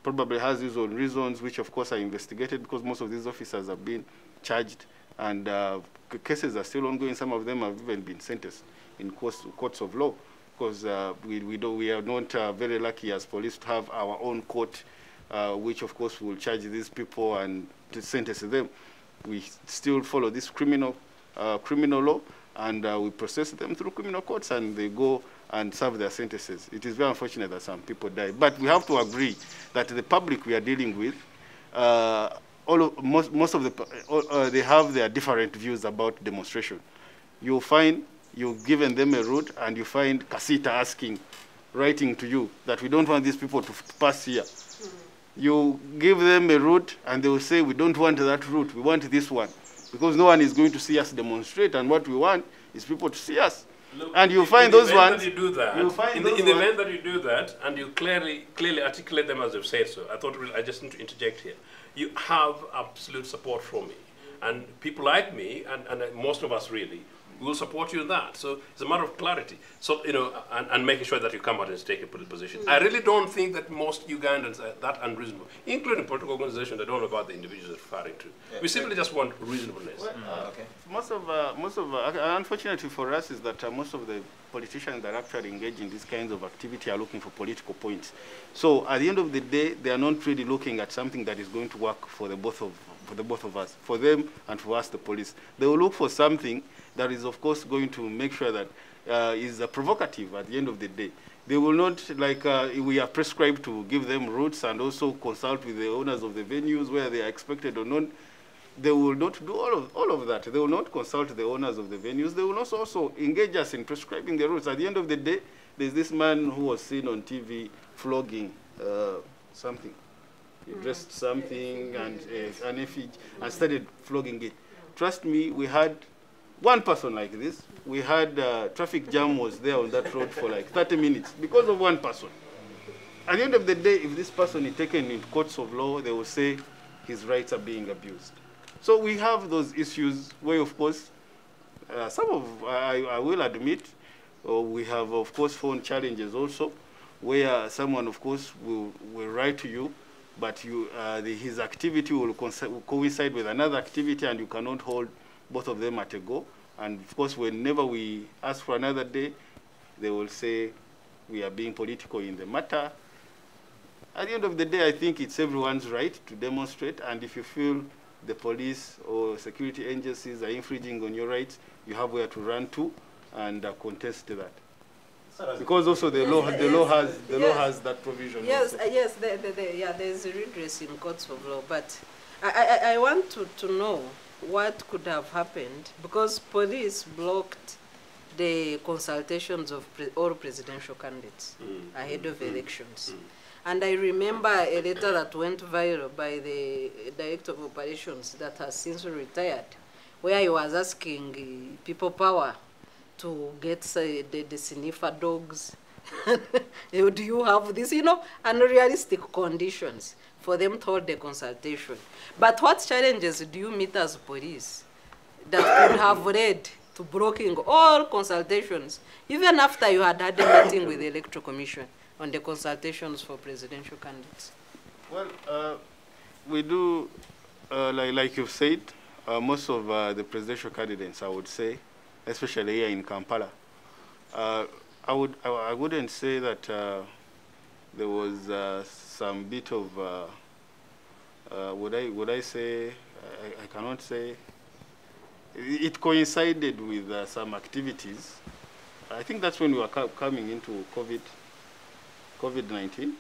Speaker 4: probably has his own reasons, which, of course, are investigated because most of these officers have been charged, and cases are still ongoing. Some of them have even been sentenced in courts of law, because we are not very lucky as police to have our own court, which, of course, will charge these people and to sentence them. We still follow this criminal law, and we process them through criminal courts, and they go and serve their sentences. It is very unfortunate that some people die. But we have to agree that the public we are dealing with, most of the, they have their different views about demonstration. You'll find you've given them a route, and you find Kasita writing to you that we don't want these people to pass here. You give them a route, and they will say, we don't want that route, we want this one. Because no one is going to see us demonstrate, and what we want is people to see us.
Speaker 5: Look,
Speaker 4: and you find those ones.
Speaker 5: In the event that you do that, and you clearly articulate them as you've said so, I just need to interject here. You have absolute support from me. And people like me, and most of us really, will support you in that. So it's a matter of clarity. So, and making sure that you come out and take a political position. I really don't think that most Ugandans are that unreasonable, including political organizations that don't know about the individuals they're referring to. We simply just want reasonableness.
Speaker 4: Well, okay. Unfortunately for us is that most of the politicians that actually engage in these kinds of activity are looking for political points. So at the end of the day, they are not really looking at something that is going to work for the both for the both of us, for them and for us, the police. They will look for something that is, of course, going to make sure that is provocative at the end of the day. They will not, like we are prescribed to give them routes and also consult with the owners of the venues where they are expected or not. They will not do all of that. They will not consult the owners of the venues. They will not also engage us in prescribing the routes. At the end of the day, there's this man who was seen on TV flogging something. He dressed something and an effigy and started flogging it. Trust me, we had one person like this. We had traffic jam was there on that road for like 30 minutes because of one person. At the end of the day, if this person is taken in courts of law, they will say his rights are being abused. So we have those issues where, of course, I will admit, we have, of course, found challenges also, where someone, of course, will write to you, but his activity will coincide with another activity, and you cannot hold both of them at a go. And, of course, whenever we ask for another day, they will say we are being political in the matter. At the end of the day, I think it's everyone's right to demonstrate, and if you feel the police or security agencies are infringing on your rights, you have where to run to and contest that. Because also the law has that provision.
Speaker 3: Yes,
Speaker 4: also.
Speaker 3: yes, there's a redress in courts of law, but I want to know what could have happened, because police blocked the consultations of all presidential candidates ahead of elections. And I remember a letter that went viral by the Director of Operations that has since retired, where he was asking people power to get the sniffer dogs. Do you have this, unrealistic conditions for them to hold the consultation. But what challenges do you meet as police that could have led to blocking all consultations, even after you had had a meeting with the Electoral Commission on the consultations for presidential candidates?
Speaker 4: Well, we do, like you've said, most of the presidential candidates, I would say, especially here in Kampala, I wouldn't say that there was some bit of, would I say, I cannot say, it coincided with some activities. I think that's when we were coming into COVID-19,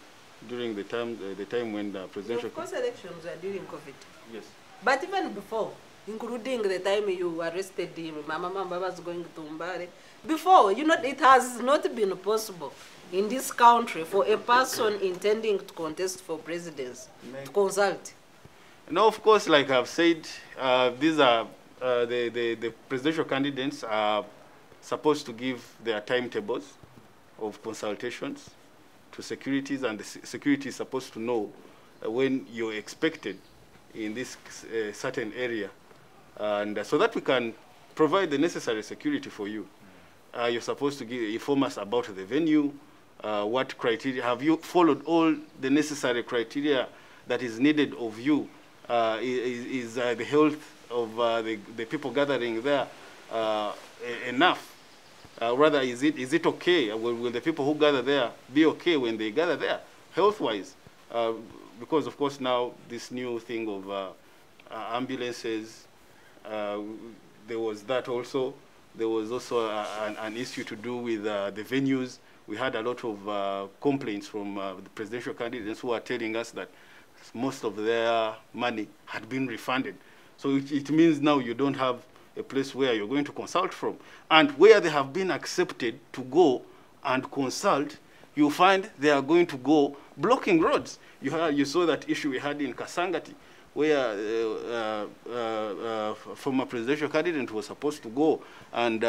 Speaker 4: during the time when the presidential...
Speaker 3: Of course, elections were during COVID.
Speaker 4: Yes.
Speaker 3: But even before, including the time you arrested him, Mama was going to Mbare, before, it has not been possible in this country for a person intending to contest for presidency to consult.
Speaker 4: Now, of course, like I've said, these are the presidential candidates are supposed to give their timetables of consultations to securities, and the security is supposed to know when you're expected in this certain area, and so that we can provide the necessary security for you. You're supposed to inform us about the venue, what criteria, have you followed all the necessary criteria that is needed of you? Is the health of the people gathering there enough? Rather, is it okay? Will the people who gather there be okay when they gather there, health-wise? Because, of course, now this new thing of ambulances, there was that also. There was also an issue to do with the venues. We had a lot of complaints from the presidential candidates who are telling us that most of their money had been refunded. So it means now you don't have a place where you're going to consult from. And where they have been accepted to go and consult, you find they are going to go blocking roads. You saw that issue we had in Kasangati, where former presidential candidate was supposed to go and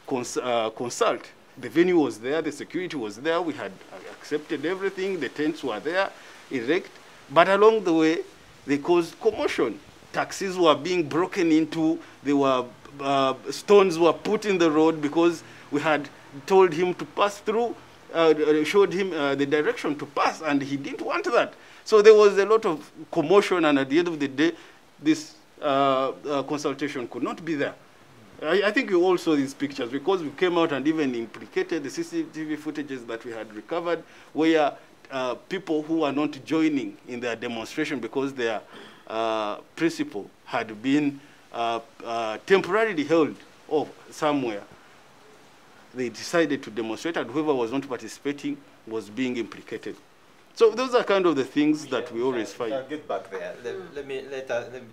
Speaker 4: consult. The venue was there, the security was there, we had accepted everything, the tents were there, erect, but along the way, they caused commotion. Taxis were being broken into, stones were put in the road because we had told him to pass through, showed him the direction to pass, and he didn't want that. So there was a lot of commotion, and at the end of the day, this consultation could not be there. I think you all saw these pictures because we came out and even implicated the CCTV footages that we had recovered, where people who are not joining in their demonstration because they are principle had been temporarily held off somewhere, they decided to demonstrate, and whoever was not participating was being implicated. So those are kind of the things that we always find.
Speaker 1: I'll get back there. Let me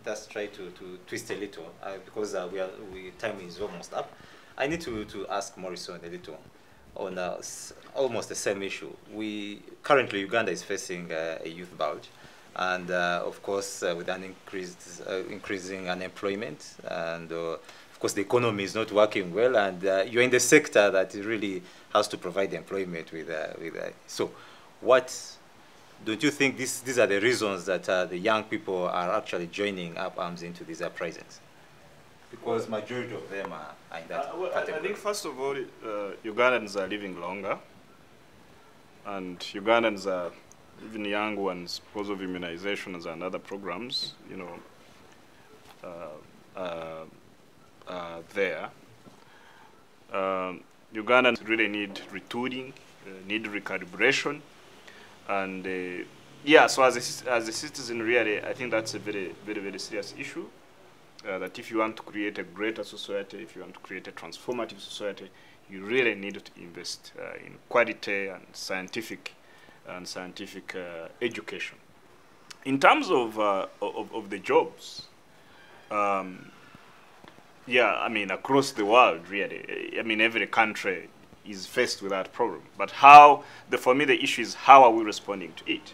Speaker 1: just try to twist a little because time is almost up. I need to ask Morrison a little on almost the same issue. Currently Uganda is facing a youth bulge, and of course with an increasing unemployment, and of course the economy is not working well, and you're in the sector that really has to provide employment so don't you think these are the reasons that the young people are actually joining up arms into these uprisings? Because majority of them are in that category.
Speaker 2: I think first of all, Ugandans are living longer, and Ugandans are, even young ones, because of immunizations and other programs, you know, there. Ugandans really need retooling, need recalibration, and yeah. So as a citizen, really, I think that's a very, very, very serious issue. That if you want to create a greater society, if you want to create a transformative society, you really need to invest in quality and scientific education. In terms of the jobs, yeah, I mean, across the world, really, I mean, every country is faced with that problem. But for me, the issue is how are we responding to it?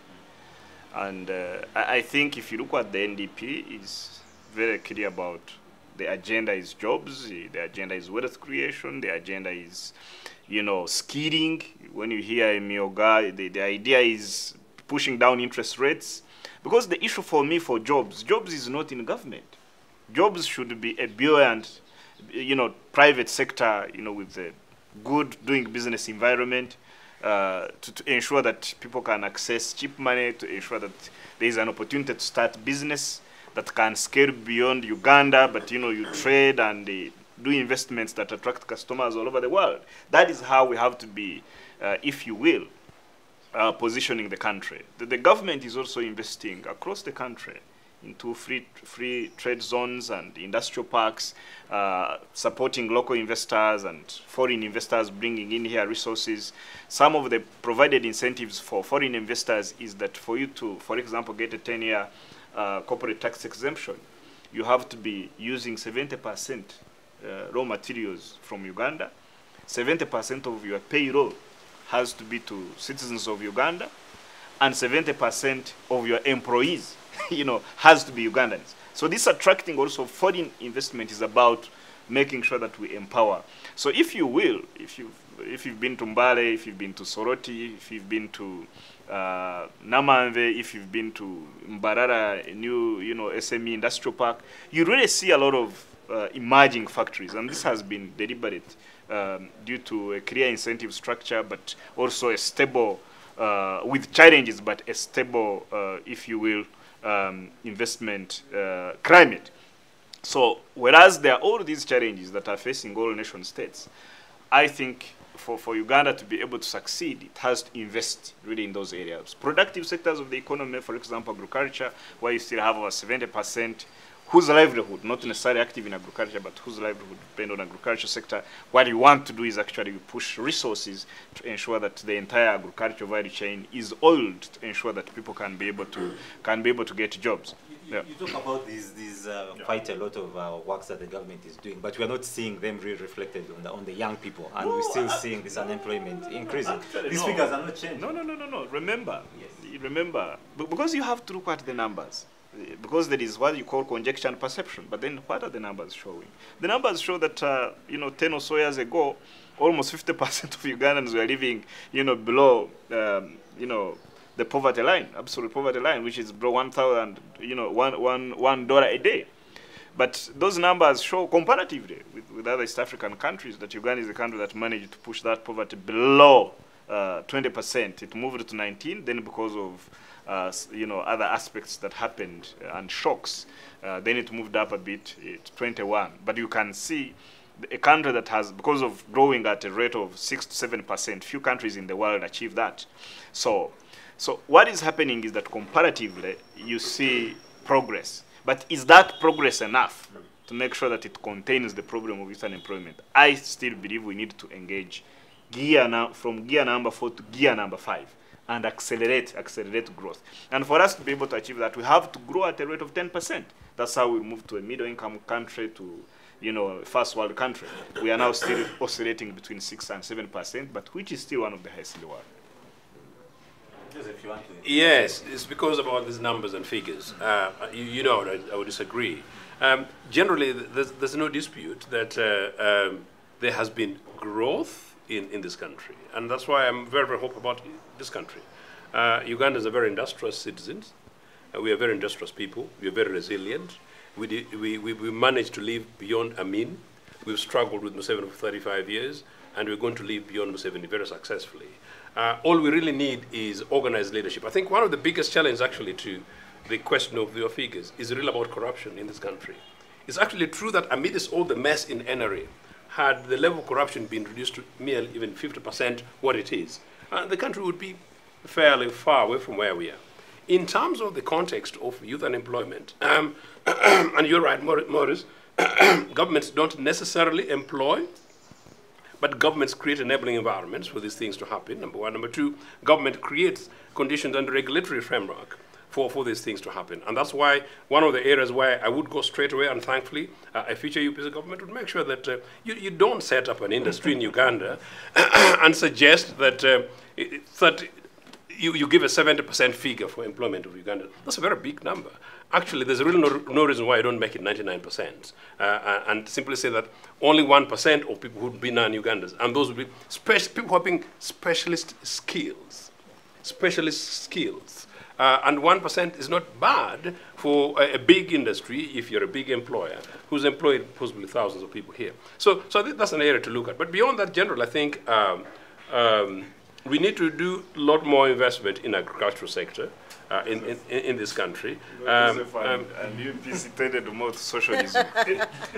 Speaker 2: And I think if you look at the NDP, is very clear about the agenda is jobs, the agenda is wealth creation, the agenda is, you know, skilling. When you hear Mioga, the idea is pushing down interest rates. Because the issue for me for jobs is not in government. Jobs should be a buoyant, you know, private sector, you know, with a good doing business environment to ensure that people can access cheap money, to ensure that there is an opportunity to start business that can scale beyond Uganda, but you know, you trade and do investments that attract customers all over the world. That is how we have to be, if you will, positioning the country. The government is also investing across the country into free trade zones and industrial parks, supporting local investors and foreign investors bringing in here resources. Some of the provided incentives for foreign investors is that for you to, for example, get a 10-year corporate tax exemption, you have to be using 70% raw materials from Uganda. 70% of your payroll has to be to citizens of Uganda, and 70% of your employees, you know, has to be Ugandans. So this attracting also foreign investment is about making sure that we empower. So if you will, if you've been to Mbale, if you've been to Soroti, if you've been to Namanve, if you've been to Mbarara, a new, you know, SME industrial park, you really see a lot of emerging factories, and this has been deliberate due to a clear incentive structure, but also a stable, with challenges, but a stable, if you will, investment climate. So whereas there are all these challenges that are facing all nation states, I think for Uganda to be able to succeed, it has to invest really in those areas. Productive sectors of the economy, for example, agriculture, where you still have over 70% whose livelihood, not necessarily active in agriculture, but whose livelihood depend on agriculture sector. What you want to do is actually push resources to ensure that the entire agriculture value chain is oiled, to ensure that people can be able to get jobs.
Speaker 1: You talk about these quite a lot of works that the government is doing, but we are not seeing them really reflected on the young people, and we're still seeing this unemployment increasing. These figures are not changing.
Speaker 2: No. Remember, because you have to look at the numbers. Because there is what you call conjecture and perception, but then what are the numbers showing? The numbers show that, you know, 10 or so years ago, almost 50% of Ugandans were living, you know, below, you know, the poverty line, absolute poverty line, which is below $1,000, you know, $1 a day. But those numbers show comparatively with other East African countries that Uganda is a country that managed to push that poverty below 20%. It moved to 19, then because of you know, other aspects that happened and shocks, then it moved up a bit to 21. But you can see a country that has, because of growing at a rate of 6 to 7%, few countries in the world achieve that. So what is happening is that comparatively, you see progress. But is that progress enough to make sure that it contains the problem of youth unemployment? I still believe we need to engage from gear number 4 to gear number 5 and accelerate growth. And for us to be able to achieve that, we have to grow at a rate of 10%. That's how we move to a middle-income country to, you know, first world country. We are now still oscillating between 6 and 7%, but which is still one of the highest in the world.
Speaker 1: If you want to.
Speaker 5: Yes, it's because about these numbers and figures. You know, I would disagree. Generally, there's no dispute that there has been growth in this country, and that's why I'm very, very hopeful about this country. Ugandans are very industrious citizens. We are very industrious people. We are very resilient. We managed to live beyond Amin. We've struggled with Museveni for 35 years, and we're going to live beyond Museveni very successfully. All we really need is organized leadership. I think one of the biggest challenges actually to the question of your figures is really about corruption in this country. It's actually true that amidst all the mess in NRA, had the level of corruption been reduced to merely even 50% what it is, the country would be fairly far away from where we are. In terms of the context of youth unemployment, and you're right, Morris, governments don't necessarily employ, but governments create enabling environments for these things to happen, number one. Number two, government creates conditions and regulatory framework for these things to happen. And that's why one of the areas where I would go straight away, and thankfully a future UPC government would make sure that you don't set up an industry in Uganda and suggest that, you give a 70% figure for employment of Uganda. That's a very big number. Actually, there's really no reason why I don't make it 99%. And simply say that only 1% of people would be non-Ugandans. And those would be people having specialist skills. And 1% is not bad for a big industry if you're a big employer who's employed possibly thousands of people here. So I think that's an area to look at. But beyond that, general, I think we need to do a lot more investment in agricultural sector in this country.
Speaker 2: And UPC tended to more socialism.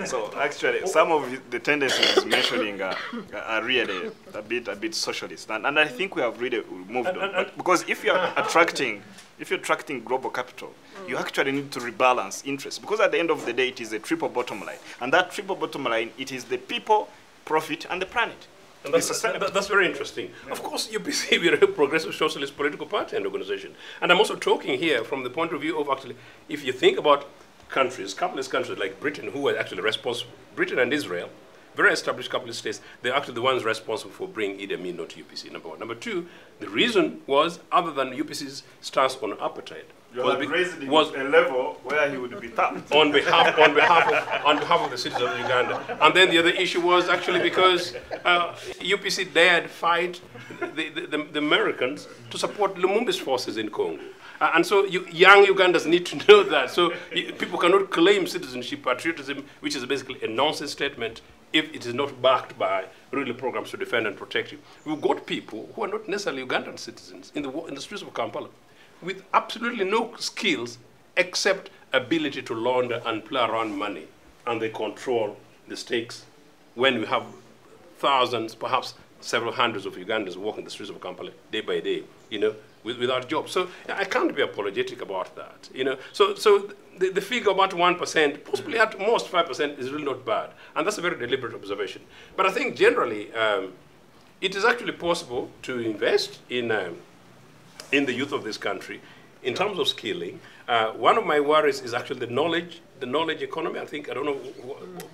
Speaker 2: So actually, some of the tendencies mentioning are really a bit socialist, and I think we have really moved on. But because if you're attracting global capital, you actually need to rebalance interests, because at the end of the day, it is a triple bottom line, and that triple bottom line, it is the people, profit, and the planet.
Speaker 5: And that's very interesting. Yeah. Of course, UPC, we're a progressive socialist political party and organization. And I'm also talking here from the point of view of actually, if you think about countries, capitalist countries like Britain, who are actually responsible, Britain and Israel, very established capitalist states, they're actually the ones responsible for bringing Idi Amin not to UPC, number one. Number two, the reason was, other than UPC's stance on apartheid,
Speaker 2: was a level where he would be tapped
Speaker 5: on behalf of the citizens of Uganda. And then the other issue was actually because UPC dared fight the Americans to support Lumumba's forces in Congo. And so young Ugandans need to know that. So people cannot claim citizenship patriotism, which is basically a nonsense statement, if it is not backed by really programs to defend and protect you. We've got people who are not necessarily Ugandan citizens in the streets of Kampala, with absolutely no skills except ability to launder and play around money. And they control the stakes when we have thousands, perhaps several hundreds of Ugandans walking the streets of Kampala day by day, without jobs. So I can't be apologetic about that, So the figure about 1%, possibly at most 5%, is really not bad. And that's a very deliberate observation. But I think generally, it is actually possible to invest in the youth of this country in terms of skilling. One of my worries is actually the knowledge economy. I don't know,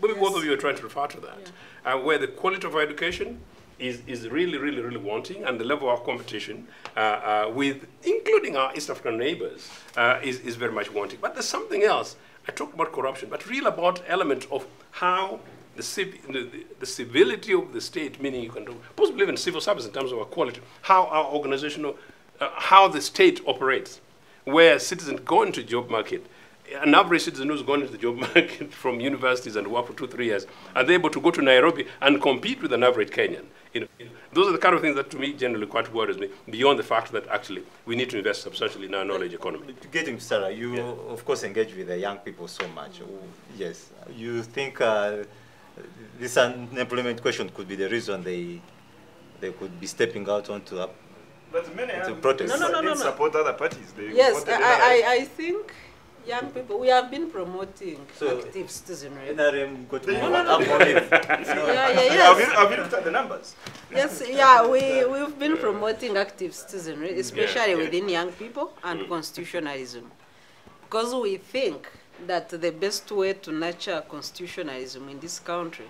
Speaker 5: maybe both of you are trying to refer to that, where the quality of our education is really, really, really wanting, and the level of competition with, including our East African neighbors, is very much wanting. But there's something else. I talk about corruption, but really about element of how the civility of the state, meaning you can do, possibly even civil service in terms of our quality, how our organizational, how the state operates, where citizens go into the job market. An average citizen who's gone into the job market from universities and work for 2-3 years are they able to go to Nairobi and compete with an average Kenyan. Those are the kind of things that to me generally quite worries me, beyond the fact that actually we need to invest substantially in our knowledge economy.
Speaker 1: Getting to Sarah, you of course engage with the young people so much. Yes, you think this unemployment question could be the reason they could be stepping out onto
Speaker 2: but many
Speaker 1: protest.
Speaker 3: No.
Speaker 2: support other parties.
Speaker 3: Yes, I think Young people, we have been promoting active citizenry.
Speaker 1: NRM got more.
Speaker 2: Have you looked at the numbers?
Speaker 3: Yes, yeah, we've been promoting active citizenry, especially within young people and constitutionalism. Because we think that the best way to nurture constitutionalism in this country,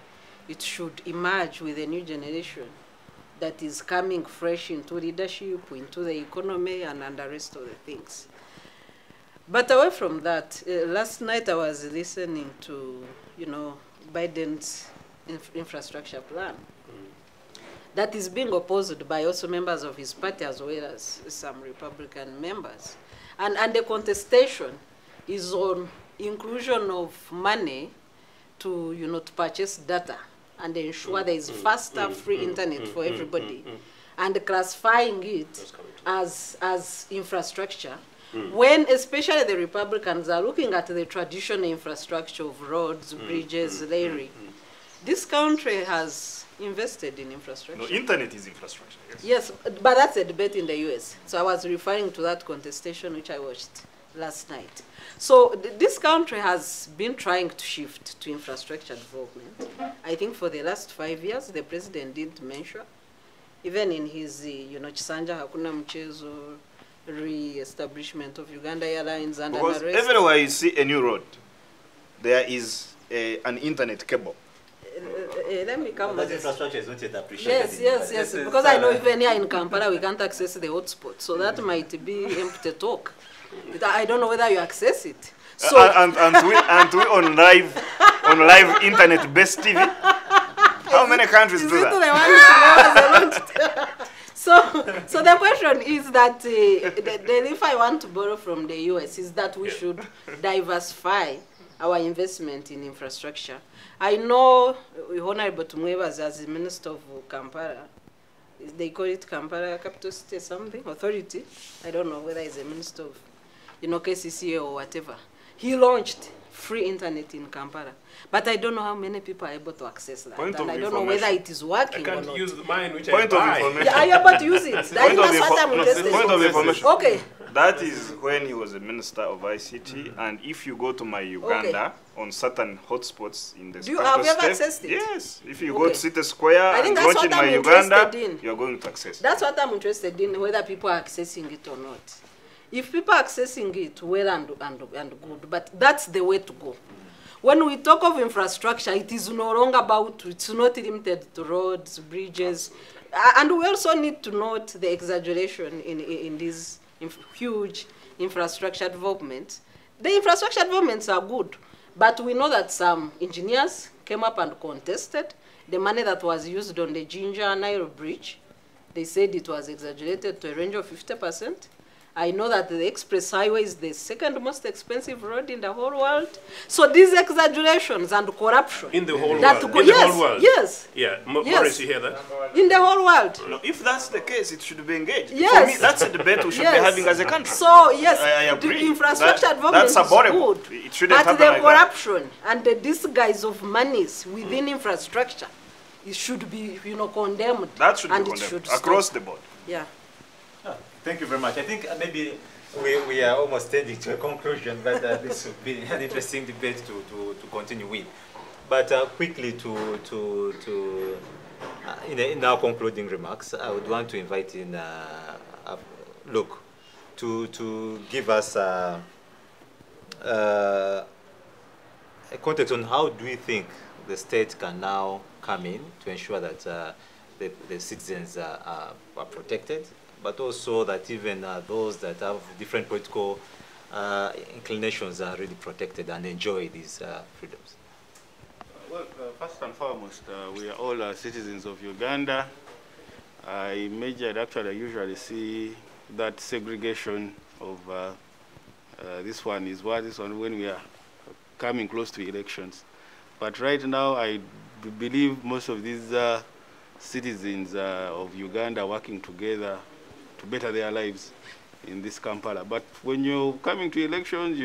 Speaker 3: it should emerge with a new generation that is coming fresh into leadership, into the economy, and the rest of the things. But away from that, last night I was listening to, Biden's infrastructure plan that is being opposed by also members of his party as well as some Republican members. And the contestation is on inclusion of money to, to purchase data and ensure there is faster, free internet for everybody, and classifying it as infrastructure. When especially the Republicans are looking at the traditional infrastructure of roads, bridges, railway, this country has invested in infrastructure.
Speaker 2: No, internet is infrastructure, yes.
Speaker 3: Yes, but that's a debate in the US. So I was referring to that contestation which I watched last night. So this country has been trying to shift to infrastructure development. I think for the last 5 years, the president didn't mention, even in his, Chisanja Hakuna Mchezo, re-establishment of Uganda Airlines and
Speaker 2: because everywhere you see a new road, there is an internet cable.
Speaker 3: Let me come.
Speaker 1: That infrastructure is not yet appreciated.
Speaker 3: Yes. Because I know even here in Kampala we can't access the hotspot, so that might be empty talk. I don't know whether you access it. So
Speaker 2: and we on live internet-based TV. How many countries do that?
Speaker 3: So the question is that if I want to borrow from the US, is that we should diversify our investment in infrastructure. I know Honorable Tumwebas as the Minister of Kampala, they call it Kampala Capital City something, authority. I don't know whether he's a Minister of, C.E.O. or whatever. He launched free internet in Kampala. But I don't know how many people are able to access that. And I don't know whether it is working or not.
Speaker 5: I can't use mine, which
Speaker 2: Point
Speaker 5: I
Speaker 2: of
Speaker 5: buy.
Speaker 2: information.
Speaker 3: Yeah, are you able to use it? That's what I'm interested in.
Speaker 2: Point of information.
Speaker 3: Okay.
Speaker 2: That is when he was a Minister of ICT, and if you go to my Uganda on certain hotspots in the
Speaker 3: have you ever accessed it?
Speaker 2: Yes. If you go to City Square
Speaker 3: I think
Speaker 2: and
Speaker 3: that's
Speaker 2: launch in
Speaker 3: what
Speaker 2: my
Speaker 3: I'm
Speaker 2: Uganda,
Speaker 3: interested in.
Speaker 2: you're going to access it.
Speaker 3: That's what I'm interested in, whether people are accessing it or not. If people are accessing it, well and good, but that's the way to go. When we talk of infrastructure, it is no longer about, it's not limited to roads, bridges, and we also need to note the exaggeration in these huge infrastructure developments. The infrastructure developments are good, but we know that some engineers came up and contested the money that was used on the Ginger-Nile Bridge. They said it was exaggerated to a range of 50%. I know that the express highway is the second most expensive road in the whole world. So these exaggerations and corruption.
Speaker 5: In the whole world?
Speaker 3: The whole world? Yes.
Speaker 5: Yeah. Morris, you hear that?
Speaker 3: In the whole world.
Speaker 2: No, if that's the case, it should be engaged.
Speaker 3: Yes.
Speaker 2: For me, that's a debate we should be having as a country.
Speaker 3: So, yes,
Speaker 2: I agree.
Speaker 3: the infrastructure development is
Speaker 2: abhorrible.
Speaker 3: good.
Speaker 2: It shouldn't
Speaker 3: but
Speaker 2: happen
Speaker 3: the
Speaker 2: like
Speaker 3: corruption and the disguise of monies within infrastructure, it should be, condemned.
Speaker 2: That should
Speaker 3: and
Speaker 2: be
Speaker 3: it
Speaker 2: condemned
Speaker 3: should
Speaker 2: across
Speaker 3: stop.
Speaker 2: the board.
Speaker 3: Yeah.
Speaker 1: Thank you very much. I think maybe we are almost tending to a conclusion, but this would be an interesting debate to continue with. But quickly in our concluding remarks, I would want to invite in Luke to give us a context on how do we think the state can now come in to ensure that the citizens are protected, but also that even those that have different political inclinations are really protected and enjoy these freedoms.
Speaker 4: Well, first and foremost, we are all citizens of Uganda. I usually see that segregation of this one is what, this one when we are coming close to elections. But right now, I believe most of these citizens of Uganda are working together to better their lives in this Kampala. But when you're coming to elections,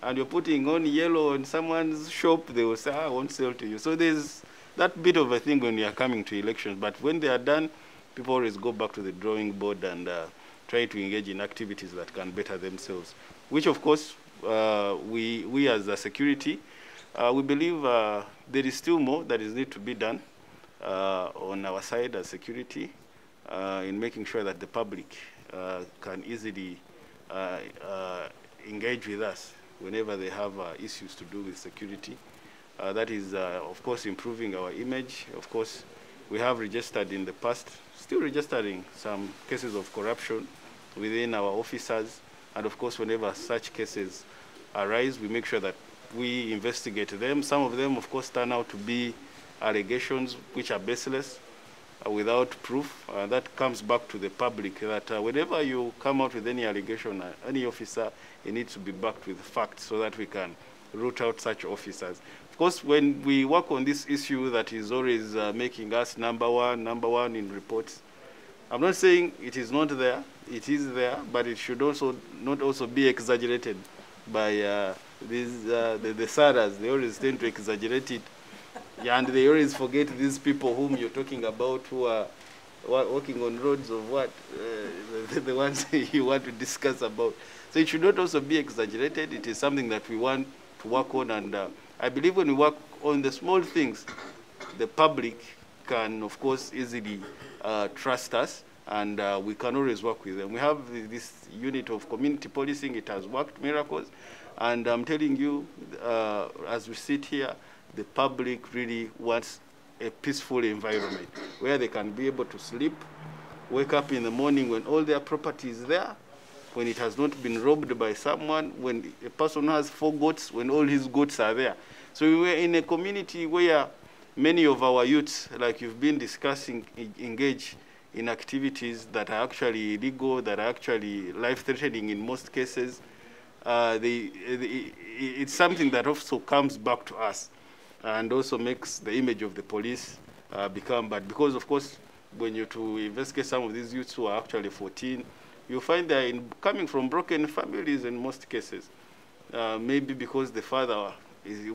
Speaker 4: and you're putting on yellow on someone's shop, they will say, I won't sell to you. So there's that bit of a thing when you're coming to elections. But when they are done, people always go back to the drawing board and try to engage in activities that can better themselves, which of course we as a security, we believe there is still more that is need to be done on our side as security in making sure that the public can easily engage with us whenever they have issues to do with security. That is, of course, improving our image. Of course, we have registered in the past, still registering some cases of corruption within our officers. And of course, whenever such cases arise, we make sure that we investigate them. Some of them, of course, turn out to be allegations which are baseless, without proof. That comes back to the public that whenever you come out with any allegation, any officer, it needs to be backed with facts so that we can root out such officers. Of course, when we work on this issue that is always making us number one in reports, I'm not saying it is not there. It is there, but it should also not also be exaggerated by the SARAs. They always tend to exaggerate it, and they always forget these people whom you're talking about who are walking on roads of what, the ones you want to discuss about. So it should not also be exaggerated. It is something that we want to work on, and I believe when we work on the small things, the public can, of course, easily trust us, and we can always work with them. We have this unit of community policing. It has worked miracles, and I'm telling you, as we sit here, the public really wants a peaceful environment where they can be able to sleep, wake up in the morning when all their property is there, when it has not been robbed by someone, when a person has 4 goats, when all his goats are there. So we were in a community where many of our youths, like you've been discussing, engage in activities that are actually illegal, that are actually life-threatening in most cases. It's something that also comes back to us and also makes the image of the police become bad. Because, of course, when you to investigate some of these youths who are actually 14, you find they're coming from broken families in most cases. Maybe because the father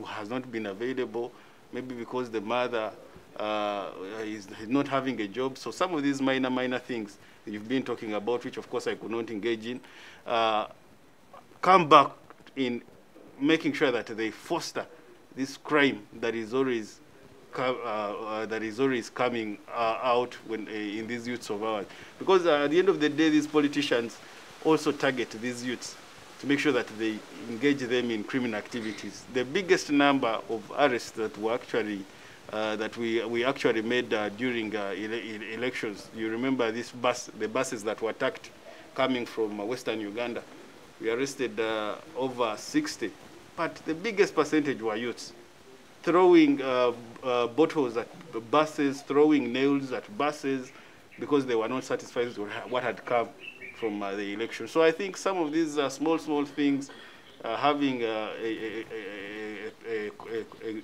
Speaker 4: has not been available, maybe because the mother is not having a job. So some of these minor things that you've been talking about, which of course I could not engage in, come back in making sure that they foster this crime that is always coming out when in these youths of ours. Because at the end of the day, these politicians also target these youths to make sure that they engage them in criminal activities. The biggest number of arrests that were actually that we actually made during elections. You remember the buses that were attacked coming from Western Uganda. We arrested over 60, but the biggest percentage were youths, throwing bottles at buses, throwing nails at buses, because they were not satisfied with what had come from the election. So I think some of these small things, having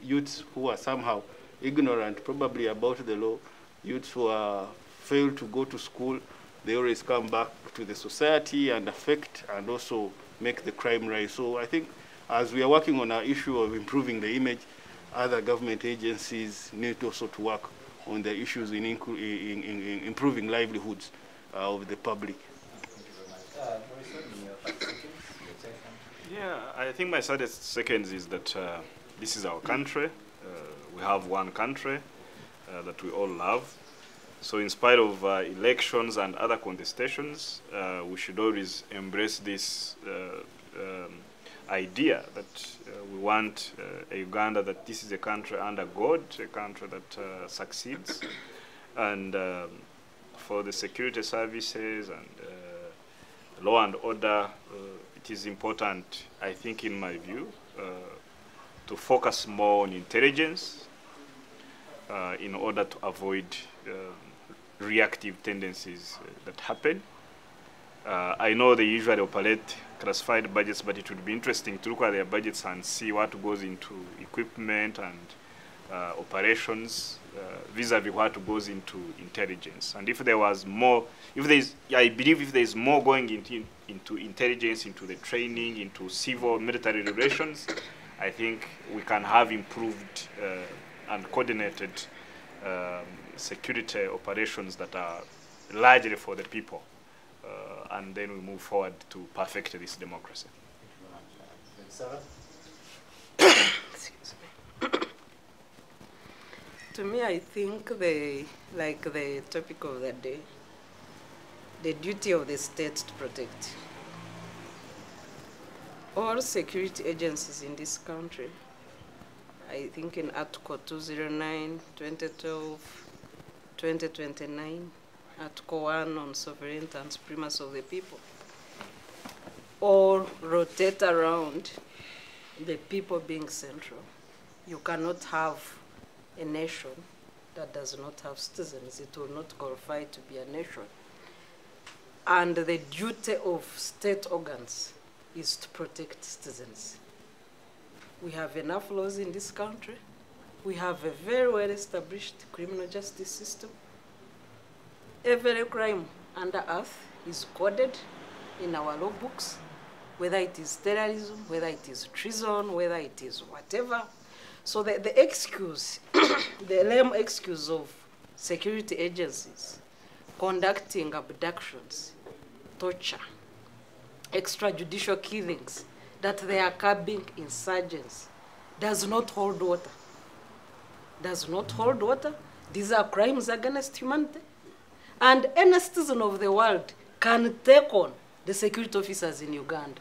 Speaker 4: youths who are somehow ignorant probably about the law, youths who fail to go to school, they always come back to the society and affect and also make the crime rise. So I think as we are working on our issue of improving the image, other government agencies need also to work on the issues in improving livelihoods of the public.
Speaker 2: Yeah, I think my 30 seconds is that this is our country. We have one country that we all love. So in spite of elections and other contestations, we should always embrace this idea that we want a Uganda, that this is a country under God, a country that succeeds. And for the security services and law and order, it is important, I think, in my view, to focus more on intelligence in order to avoid reactive tendencies that happen. I know they usually operate classified budgets, but it would be interesting to look at their budgets and see what goes into equipment and operations vis-a-vis what goes into intelligence. And if there was more, I believe if there is more going into intelligence, into the training, into civil military relations, I think we can have improved and coordinated security operations that are largely for the people. And then we move forward to perfect this democracy.
Speaker 1: Sarah?
Speaker 3: Excuse me. To me, I think like the topic of the day, the duty of the state to protect. All security agencies in this country, I think in Article 209, 2012, 2029, Article 1 on sovereignty and supremacy of the people, all rotate around the people being central. You cannot have a nation that does not have citizens. It will not qualify to be a nation. And the duty of state organs is to protect citizens. We have enough laws in this country. We have a very well-established criminal justice system. Every crime under earth is coded in our law books, whether it is terrorism, whether it is treason, whether it is whatever. So the excuse, the lame excuse of security agencies conducting abductions, torture, extrajudicial killings, that they are curbing insurgents, does not hold water. Does not hold water. These are crimes against humanity. And any citizen of the world can take on the security officers in Uganda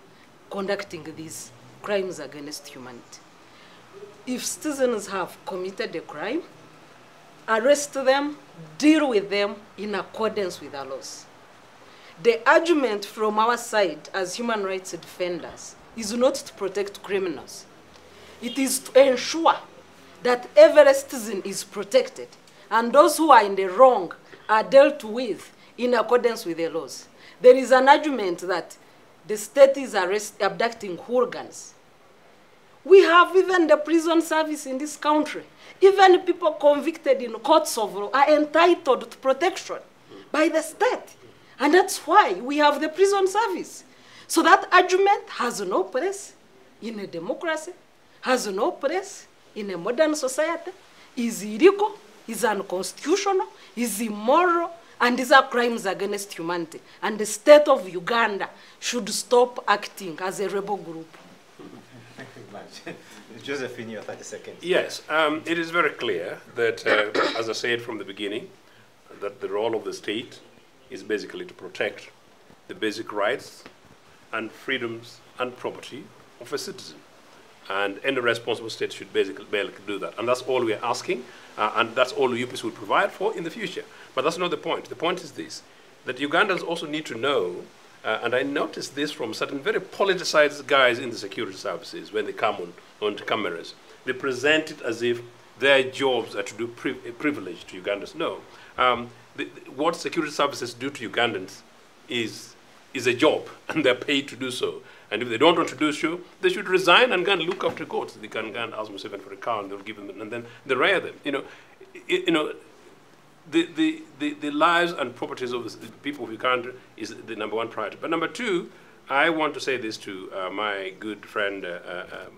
Speaker 3: conducting these crimes against humanity. If citizens have committed a crime, arrest them, deal with them in accordance with the laws. The argument from our side as human rights defenders is not to protect criminals. It is to ensure that every citizen is protected and those who are in the wrong are dealt with in accordance with the laws. There is an argument that the state is abducting hooligans. We have even the prison service in this country. Even people convicted in courts of law are entitled to protection by the state. And that's why we have the prison service. So that argument has no place in a democracy, has no place in a modern society, is illegal, is unconstitutional, is immoral, and these are crimes against humanity. And the state of Uganda should stop acting as a rebel group.
Speaker 1: Thank you very much. Josephine, your 30 seconds.
Speaker 5: Yes, it is very clear that, as I said from the beginning, that the role of the state is basically to protect the basic rights and freedoms and property of a citizen. And any responsible state should basically be able to do that. And that's all we're asking, and that's all UPs will provide for in the future. But that's not the point. The point is this, that Ugandans also need to know, and I noticed this from certain very politicized guys in the security services when they come onto cameras. They present it as if their jobs are to do privilege to Ugandans. No. What security services do to Ugandans is a job, and they're paid to do so. And if they don't want to do so, they should resign and go and look after courts. They can go and ask Museveni for a car, and they'll give them, and then they rare them. The lives and properties of the people of Uganda is the #1 priority. But number two, I want to say this to my good friend,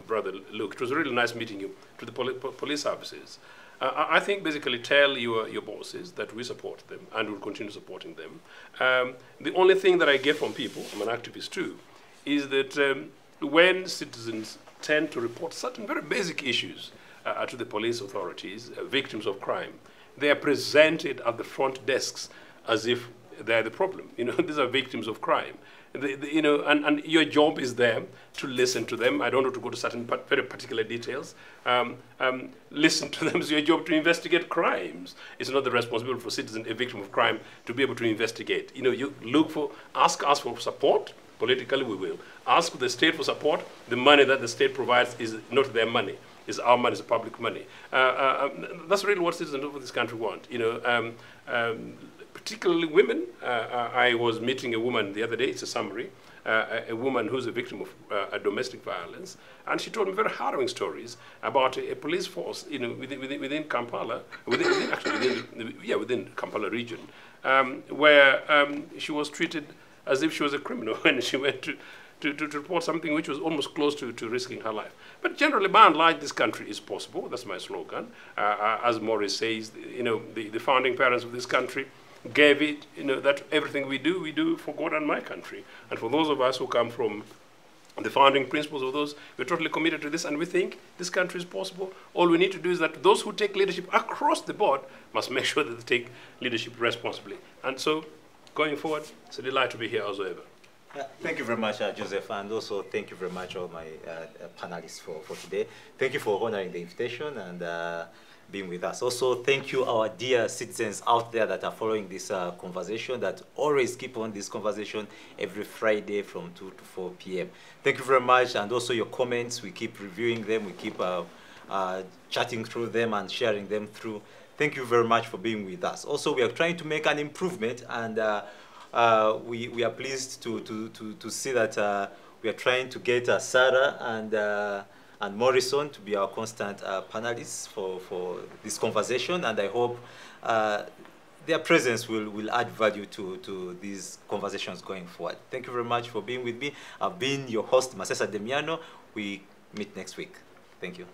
Speaker 5: brother Luke. It was really nice meeting you, to the police services. I think basically tell your bosses that we support them and will continue supporting them. The only thing that I get from people, I'm an activist too, is that when citizens tend to report certain very basic issues to the police authorities, victims of crime, they are presented at the front desks as if they're the problem. These are victims of crime. And your job is there to listen to them. I don't want to go to certain very particular details. Listen to them. It's your job to investigate crimes. It's not the responsibility for a citizen, a victim of crime, to be able to investigate. You ask us for support. Politically, we will. Ask the state for support. The money that the state provides is not their money. It's our money. It's public money. That's really what citizens of this country want. Particularly women. I was meeting a woman the other day, it's a summary, a woman who's a victim of a domestic violence, and she told me very harrowing stories about a police force, within Kampala, within Kampala region, where she was treated as if she was a criminal when she went to report something which was almost close to risking her life. But generally, by and large, this country is possible. That's my slogan. As Morris says, the founding parents of this country gave it, that everything we do for God and my country. And for those of us who come from the founding principles of those. We're totally committed to this, and we think this country is possible. All we need to do is that those who take leadership across the board must make sure that they take leadership responsibly. And so, going forward, it's a delight to be here as ever.
Speaker 1: Thank you very much, Joseph, and also thank you very much, all my panelists for today. Thank you for honoring the invitation and being with us. Also, thank you, our dear citizens out there that are following this conversation, that always keep on this conversation every Friday from 2 to 4 p.m. Thank you very much, and also your comments. We keep reviewing them. We keep chatting through them and sharing them through. Thank you very much for being with us. Also, we are trying to make an improvement, and we are pleased to see that we are trying to get Sarah and Morrison to be our constant panelists for this conversation, and I hope their presence will add value to these conversations going forward. Thank you very much for being with me. I've been your host, Masesa Demiano. We meet next week. Thank you.